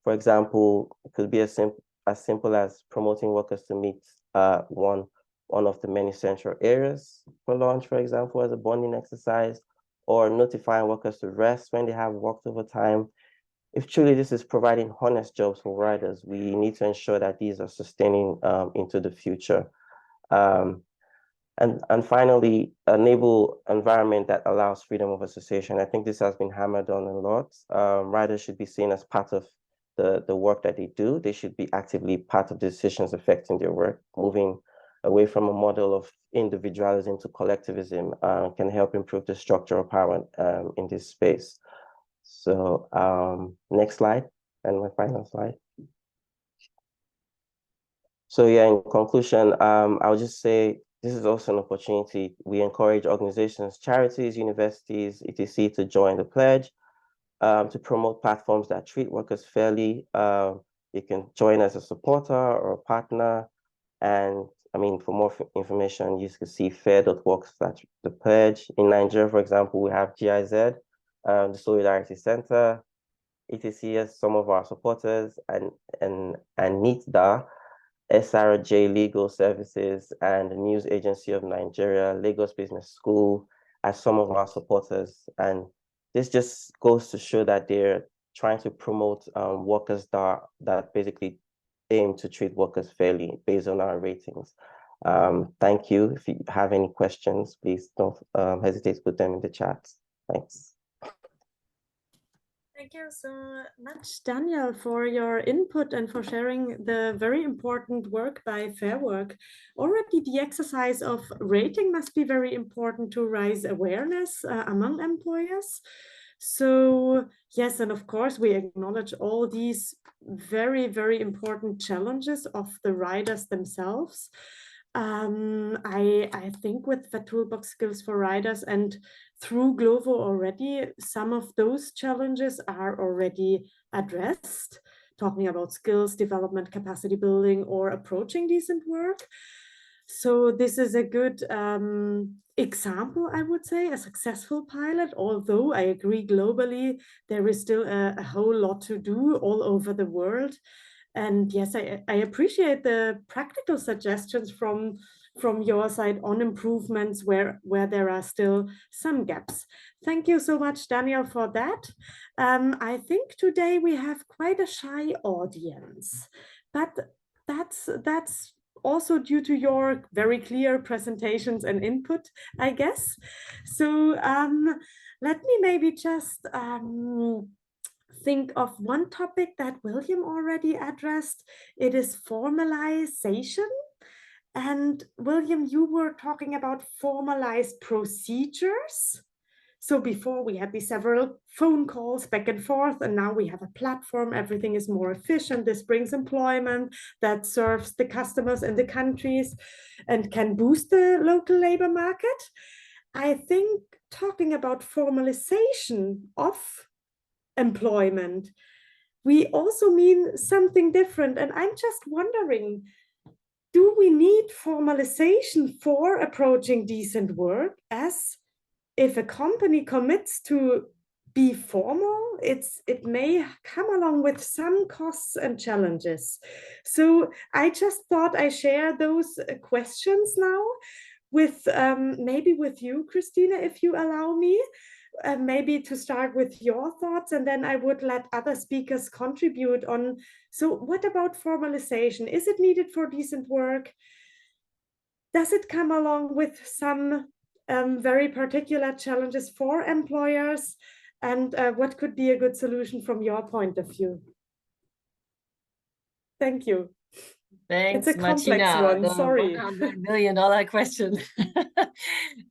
For example, it could be as simple as promoting workers to meet one of the many central areas for lunch, for example, as a bonding exercise, or notifying workers to rest when they have worked overtime. If truly this is providing honest jobs for riders, we need to ensure that these are sustaining into the future. And finally, enable environment that allows freedom of association. I think this has been hammered on a lot. Riders should be seen as part of the work that they do. They should be actively part of the decisions affecting their work. Moving away from a model of individualism to collectivism can help improve the structure of power in this space. So next slide, and my final slide. So yeah, in conclusion, I'll just say this is also an opportunity. We encourage organizations, charities, universities, etc. to join the pledge to promote platforms that treat workers fairly. You can join as a supporter or a partner. And I mean, for more information, you can see fair.work/the pledge. In Nigeria, for example, we have GIZ, the Solidarity Center, etc. as some of our supporters, and NITDA, SRJ Legal Services, and the News Agency of Nigeria, Lagos Business School as some of our supporters. And this just goes to show that they're trying to promote workers that basically aim to treat workers fairly based on our ratings. Thank you. If you have any questions, please don't hesitate to put them in the chat. Thanks. Thank you so much, Daniel, for your input and for sharing the very important work by Fair Work. Already the exercise of rating must be very important to raise awareness among employers. So yes, and of course we acknowledge all these very, very important challenges of the riders themselves. I think with the Toolbox Skills for Riders and through Glovo already, some of those challenges are already addressed, talking about skills development, capacity building, or approaching decent work. So this is a good example, I would say, a successful pilot, although I agree globally, there is still a whole lot to do all over the world. And yes, I appreciate the practical suggestions from your side on improvements where there are still some gaps. Thank you so much, Daniel, for that. I think today we have quite a shy audience, but that's also due to your very clear presentations and input, I guess. So let me maybe just think of one topic that William already addressed. It is formalization. And William, you were talking about formalized procedures. So before we had these several phone calls back and forth, and now we have a platform, everything is more efficient. This brings employment that serves the customers in the countries and can boost the local labor market. I think talking about formalization of employment, we also mean something different. And I'm just wondering, do we need formalization for approaching decent work? As if a company commits to be formal, it may come along with some costs and challenges. So I just thought I share those questions now with maybe with you, Christina, if you allow me. Maybe to start with your thoughts, and then I would let other speakers contribute on. So what about formalization? Is it needed for decent work? Does it come along with some very particular challenges for employers? And what could be a good solution from your point of view? Thank you. Thanks, it's a complex Martina, one, the sorry. $100 million question.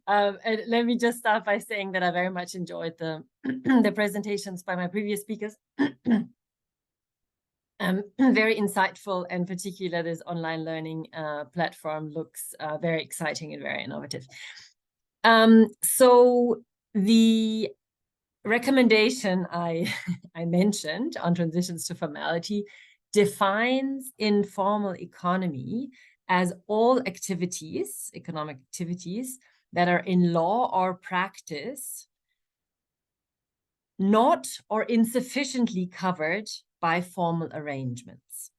And let me just start by saying that I very much enjoyed the, the presentations by my previous speakers. Very insightful, and particular this online learning platform looks very exciting and very innovative. So the recommendation I mentioned on transitions to formality defines informal economy as all activities, economic activities, that are in law or practice not or insufficiently covered by formal arrangements.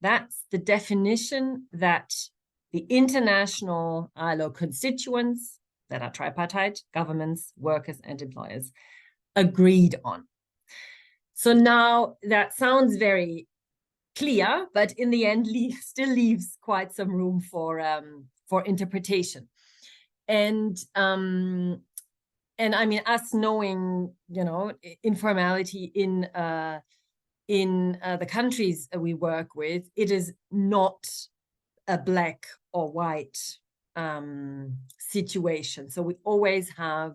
That's the definition that the international ILO constituents, that are tripartite, governments, workers, and employers, agreed on. So now that sounds very clear, but in the end still leaves quite some room for interpretation. And I mean, us knowing, you know, informality in the countries we work with, it is not a black or white situation. So we always have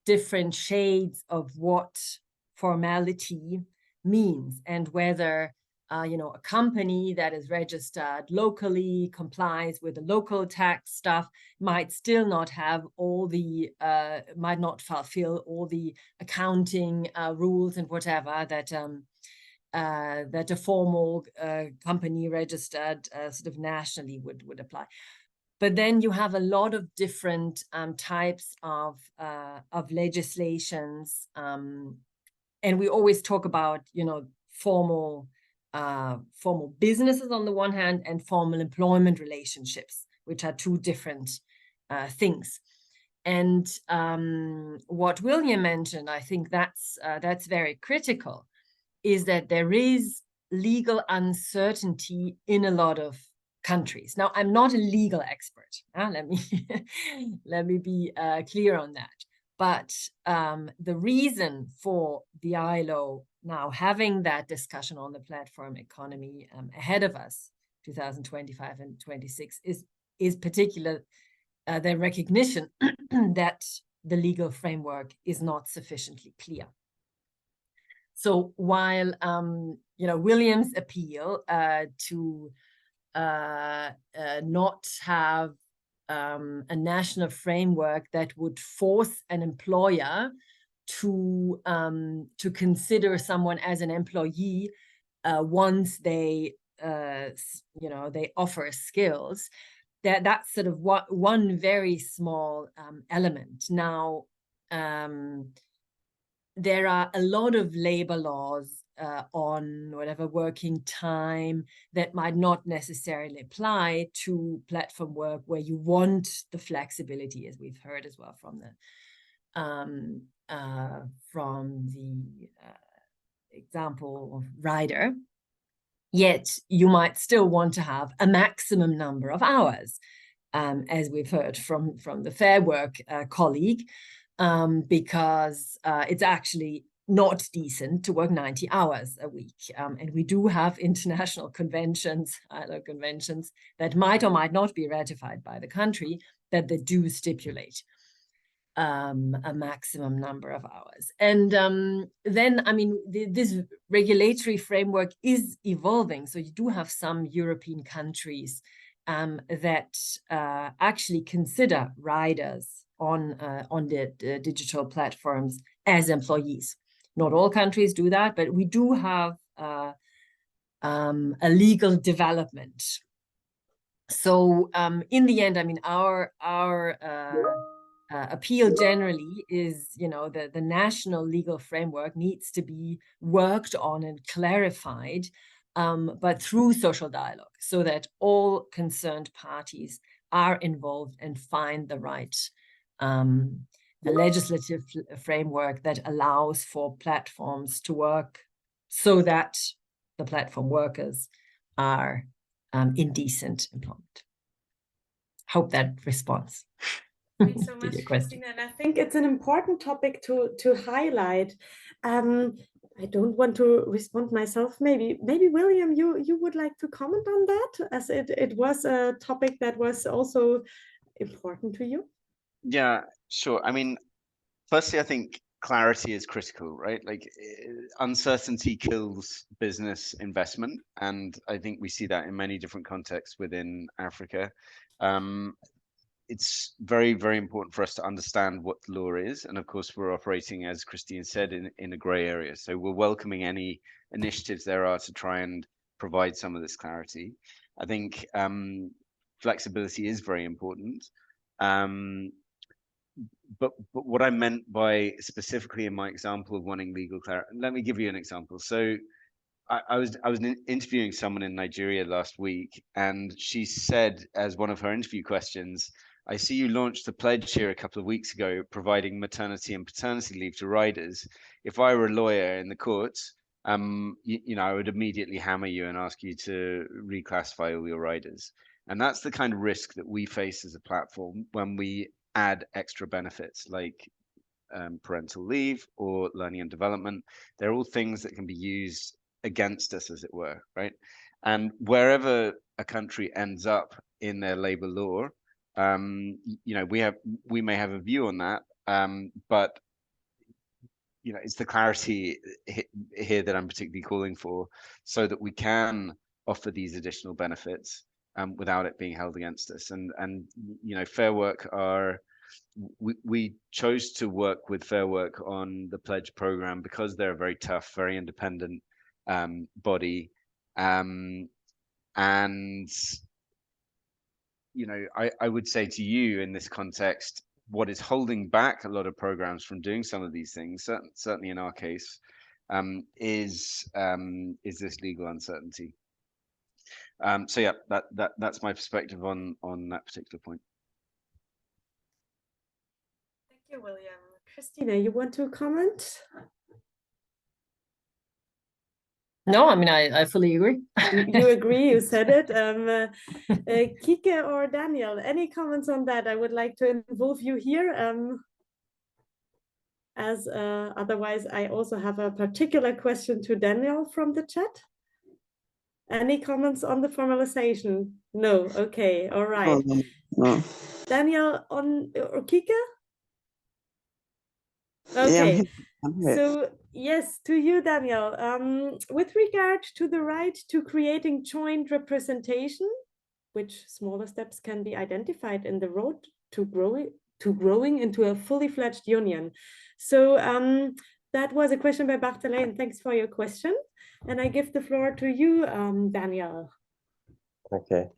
different shades of what formality means, and whether you know, a company that is registered locally, complies with the local tax stuff, might still not have all the might not fulfill all the accounting rules and whatever that that a formal company registered sort of nationally would apply. But then you have a lot of different types of legislations, and we always talk about, you know, formal businesses on the one hand, and formal employment relationships, which are two different things. And what William mentioned, I think that's very critical, is that there is legal uncertainty in a lot of countries. Now, I'm not a legal expert. Let me be clear on that. But the reason for the ILO now having that discussion on the platform economy ahead of us, 2025 and 26, is particular the recognition that the legal framework is not sufficiently clear. So while William's appeal to not have a national framework that would force an employer to consider someone as an employee once they they offer skills, that's sort of one very small element. Now, there are a lot of labor laws on whatever working time that might not necessarily apply to platform work, where you want the flexibility, as we've heard as well from the example of rider. Yet you might still want to have a maximum number of hours, as we've heard from the Fair Work colleague, because it's actually not decent to work 90 hours a week. And we do have international conventions, ILO conventions, that might or might not be ratified by the country, that they do stipulate a maximum number of hours. And then, I mean, this regulatory framework is evolving. So you do have some European countries that actually consider riders on the digital platforms as employees. Not all countries do that, but we do have a legal development. So in the end, I mean, our appeal generally is, the national legal framework needs to be worked on and clarified, but through social dialogue, so that all concerned parties are involved and find the right a legislative framework that allows for platforms to work so that the platform workers are in decent employment. Hope that responds. Thanks so much, Christina. And I think it's an important topic to highlight. I don't want to respond myself. Maybe William, you would like to comment on that, as it was a topic that was also important to you. Yeah, sure. I mean, firstly, I think clarity is critical, right? Like uncertainty kills business investment. And I think we see that in many different contexts within Africa. It's very, very important for us to understand what the law is. And of course, we're operating, as Christine said, in a gray area. So we're welcoming any initiatives there are to try and provide some of this clarity. I think flexibility is very important. But what I meant by specifically in my example of wanting legal clarity, let me give you an example. So I was interviewing someone in Nigeria last week, and she said, as one of her interview questions, I see you launched a pledge here a couple of weeks ago, providing maternity and paternity leave to riders. If I were a lawyer in the courts, I would immediately hammer you and ask you to reclassify all your riders. And that's the kind of risk that we face as a platform when we add extra benefits like parental leave or learning and development. They're all things that can be used against us, as it were, right? And wherever a country ends up in their labor law, we may have a view on that, but it's the clarity here that I'm particularly calling for, so that we can offer these additional benefits without it being held against us. And Fair Work we chose to work with Fair Work on the pledge program because they're a very tough, very independent body, and I would say to you in this context, what is holding back a lot of programs from doing some of these things, certainly in our case, is this legal uncertainty. So yeah, that's my perspective on that particular point. Thank you, William. Christina, you want to comment? No, I mean, I fully agree. You agree, you said it. Kike or Daniel, any comments on that? I would like to involve you here. Otherwise, I also have a particular question to Daniel from the chat. Any comments on the formalization? No, okay, all right. No. Daniel or Kike? Okay, I'm here. so yes, to you, Daniel. With regard to the right to creating joint representation, which smaller steps can be identified in the road to growing into a fully fledged union. So that was a question by Barthelin. Thanks for your question. And I give the floor to you, Daniel. Okay.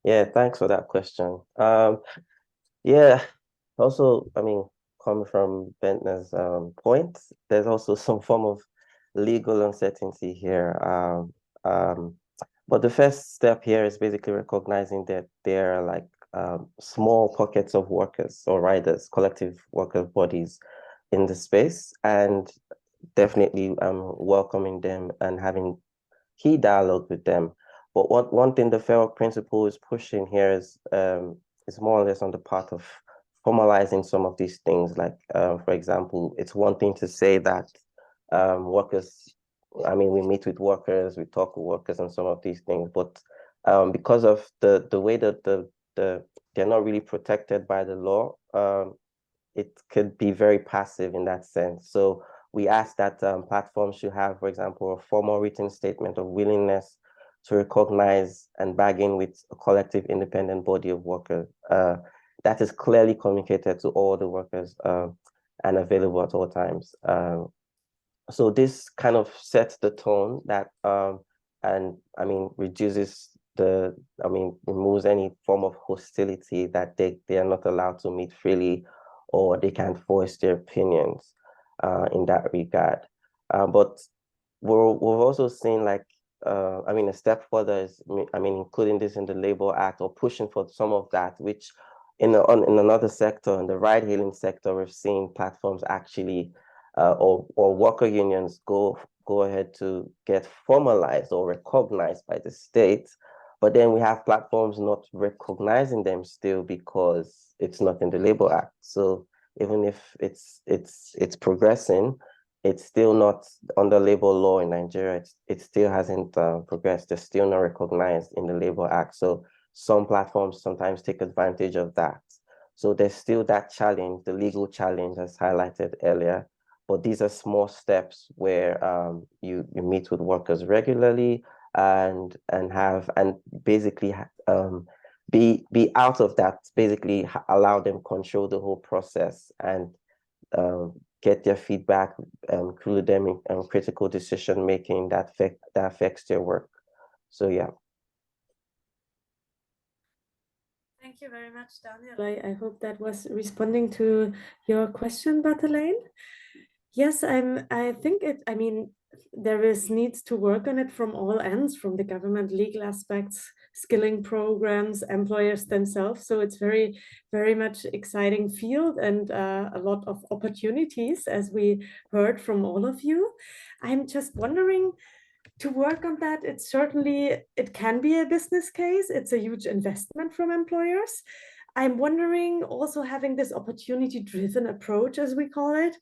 Yeah, thanks for that question. Yeah, also, I mean, coming from Bentner's point, there's also some form of legal uncertainty here. But the first step here is basically recognizing that there are like small pockets of workers or riders, collective worker bodies in the space, and definitely welcoming them and having key dialogue with them. But one thing the FAIR principle is pushing here is more or less on the part of formalizing some of these things. Like, for example, it's one thing to say that workers, I mean, we meet with workers, we talk with workers and some of these things, but because of the way that they're not really protected by the law, it could be very passive in that sense. So we ask that platforms should have, for example, a formal written statement of willingness to recognize and bargain with a collective independent body of workers that is clearly communicated to all the workers and available at all times. So this kind of sets the tone that, and I mean, reduces removes any form of hostility that they are not allowed to meet freely or they can't voice their opinions in that regard. But we've also seen like, I mean, a step further is, I mean, including this in the Labor Act or pushing for some of that, which in another sector, in the ride-hailing sector, we've seen platforms actually, or worker unions go ahead to get formalized or recognized by the state. But then we have platforms not recognizing them still because it's not in the Labor Act. So even if it's progressing, it's still not under labor law in Nigeria. It still hasn't progressed. It's still not recognized in the Labor Act. So some platforms sometimes take advantage of that. So there's still that challenge, the legal challenge as highlighted earlier. But these are small steps where you meet with workers regularly and basically be out of that, basically allow them control the whole process and get their feedback, include them in critical decision making that affects their work. So yeah. Thank you very much, Daniel. I hope that was responding to your question, Barthelin. Yes, I think I mean, there needs to work on it from all ends, from the government, legal aspects, skilling programs, employers themselves. So it's very, very much exciting field and a lot of opportunities, as we heard from all of you. I'm just wondering, to work on that, it can be a business case. It's a huge investment from employers. I'm wondering, also having this opportunity-driven approach, as we call it,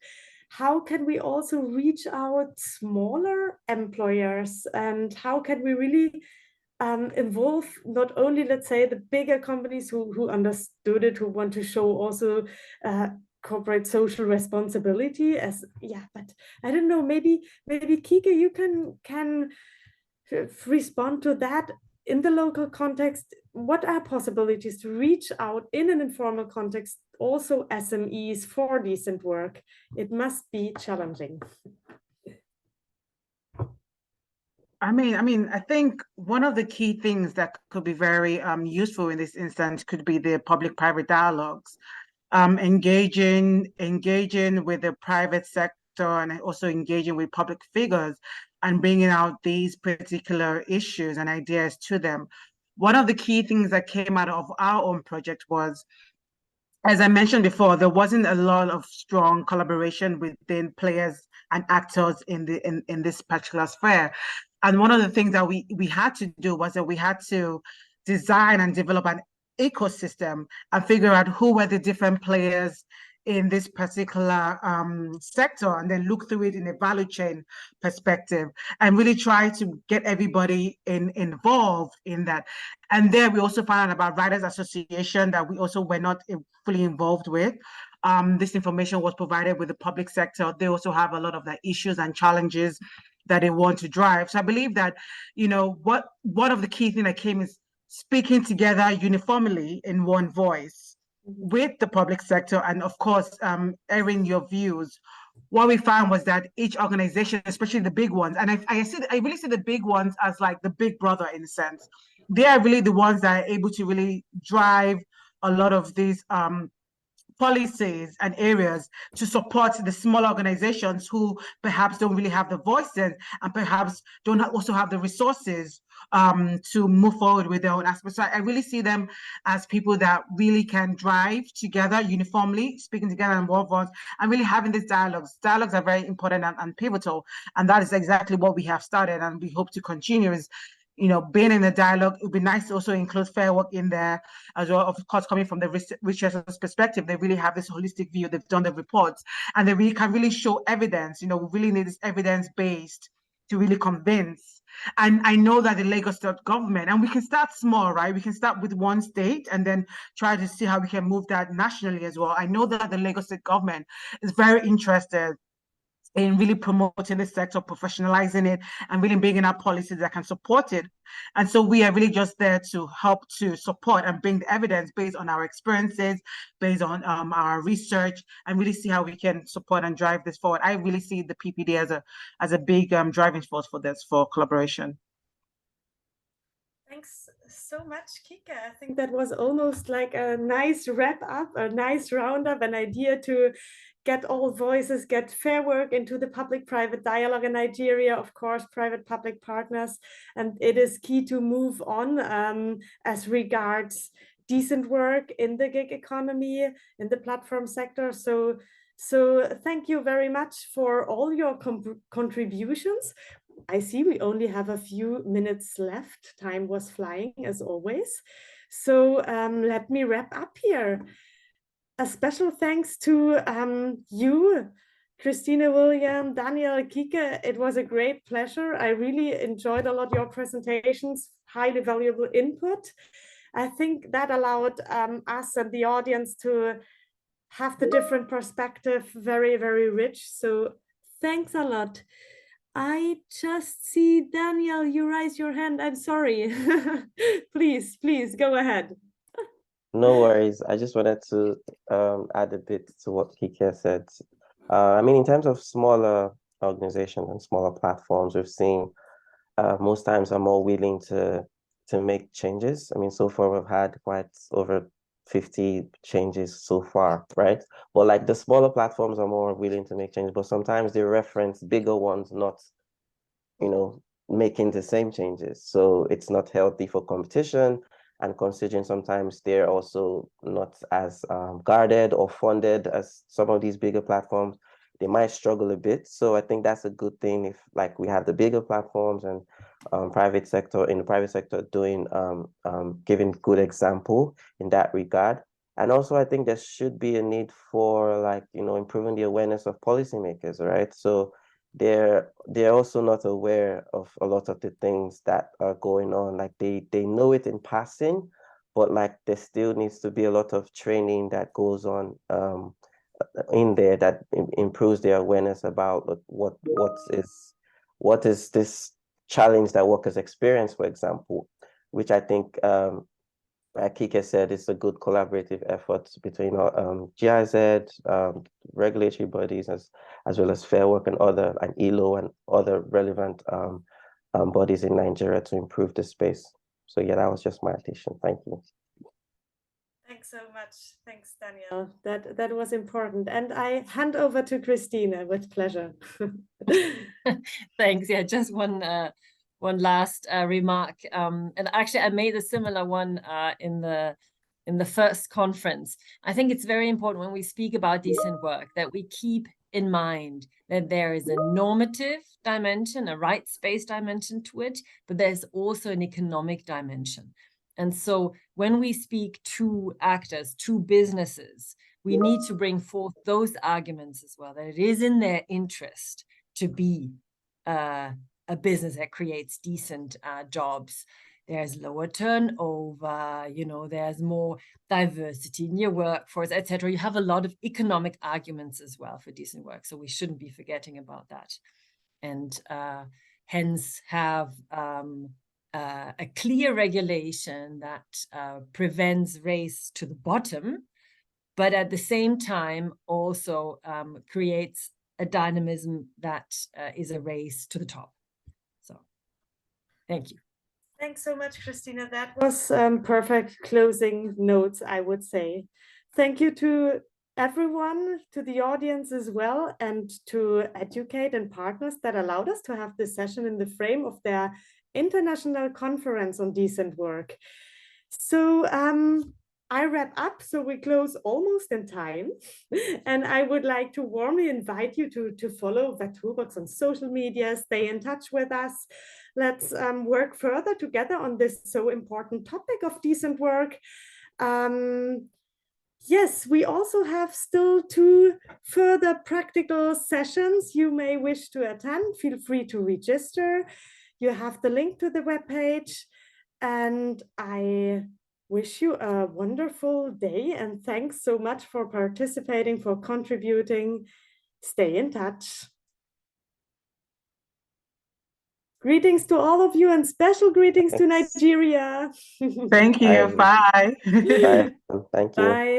how can we also reach out smaller employers, and how can we really involve not only, let's say, the bigger companies who understood it, who want to show also corporate social responsibility as, yeah, but I don't know, maybe Kike, you can respond to that. In the local context, what are possibilities to reach out in an informal context, also SMEs, for decent work? It must be challenging. I think one of the key things that could be very useful in this instance could be the public-private dialogues, engaging with the private sector and also engaging with public figures and bringing out these particular issues and ideas to them. One of the key things that came out of our own project was, as I mentioned before, there wasn't a lot of strong collaboration within players and actors in this particular sphere. And one of the things that we had to do was that we had to design and develop an ecosystem and figure out who were the different players in this particular sector, and then look through it in a value chain perspective and really try to get everybody involved in that. And there we also found out about Writers Association that we also were not fully involved with. This information was provided with the public sector. They also have a lot of the issues and challenges that they want to drive. So I believe that, one of the key things that came is speaking together uniformly in one voice with the public sector, and of course, airing your views. What we found was that each organization, especially the big ones, and I really see the big ones as like the big brother in a sense. They are really the ones that are able to really drive a lot of these policies and areas to support the small organizations who perhaps don't really have the voices and perhaps don't also have the resources to move forward with their own aspects. So I really see them as people that really can drive together uniformly, speaking together in one voice, and really having these dialogues. Dialogues are very important and pivotal, and that is exactly what we have started, and we hope to continue is, being in the dialogue. It would be nice to also include Fair Work in there as well. Of course, coming from the researchers' perspective, they really have this holistic view. They've done the reports, and they really can really show evidence. We really need this evidence-based to really convince. And I know that the Lagos State government, and we can start small, right? We can start with one state and then try to see how we can move that nationally as well. I know that the Lagos State government is very interested in really promoting the sector, professionalizing it, and really bringing up policies that can support it. And so we are really just there to help to support and bring the evidence based on our experiences, based on our research, and really see how we can support and drive this forward. I really see the PPD as a big driving force for this, for collaboration. Thanks so much, Kike. I think that was almost like a nice wrap up, a nice roundup, an idea to get all voices, get Fair Work into the public-private dialogue in Nigeria, of course, private-public partners. And it is key to move on as regards decent work in the gig economy, in the platform sector. So thank you very much for all your contributions. I see we only have a few minutes left. Time was flying as always. So let me wrap up here. A special thanks to you, Christina, William, Daniel, Kike. It was a great pleasure. I really enjoyed a lot your presentations, highly valuable input. I think that allowed us and the audience to have the different perspective, very, very rich. So thanks a lot. I just see Daniel, you raise your hand. I'm sorry. Please go ahead. No worries. I just wanted to add a bit to what Kike said. I mean, in terms of smaller organizations and smaller platforms, we've seen most times are more willing to make changes. I mean, so far we've had quite over 50 changes so far, right? But like the smaller platforms are more willing to make changes, but sometimes they reference bigger ones not, making the same changes. So it's not healthy for competition. And considering sometimes they're also not as guarded or funded as some of these bigger platforms, they might struggle a bit. So I think that's a good thing if like we have the bigger platforms and private sector doing giving good example in that regard. And also I think there should be a need for like, improving the awareness of policymakers, right? So they're also not aware of a lot of the things that are going on. Like they know it in passing, but like there still needs to be a lot of training that goes on in there that improves their awareness about what is this challenge that workers experience, for example, which I think like Kike said, it's a good collaborative effort between GIZ, regulatory bodies, as well as Fair Work and ILO and other relevant bodies in Nigeria to improve the space. So yeah, that was just my addition. Thank you. Thanks so much. Thanks, Daniel. That was important. And I hand over to Christina with pleasure. Thanks. Yeah, just one last remark. And actually, I made a similar one in the first conference. I think it's very important when we speak about decent work that we keep in mind that there is a normative dimension, a rights-based dimension to it, but there's also an economic dimension. And so when we speak to actors, to businesses, we need to bring forth those arguments as well, that it is in their interest to be a business that creates decent jobs. There's lower turnover, you know, there's more diversity in your workforce, etc. You have a lot of economic arguments as well for decent work, so we shouldn't be forgetting about that. And hence have a clear regulation that prevents race to the bottom, but at the same time also creates a dynamism that is a race to the top. So, thank you. Thanks so much, Christina. That was perfect closing notes, I would say. Thank you to everyone, to the audience as well, and to Educate and partners that allowed us to have this session in the frame of their international conference on decent work. So I wrap up, so we close almost in time. And I would like to warmly invite you to follow the Toolbox on social media, stay in touch with us. Let's work further together on this so important topic of decent work. Yes, we also have still 2 further practical sessions you may wish to attend. Feel free to register. You have the link to the webpage, and I wish you a wonderful day, and thanks so much for participating, for contributing. Stay in touch. Greetings to all of you, and special greetings to Nigeria. Thank you. Bye. Bye. Thank you. Bye.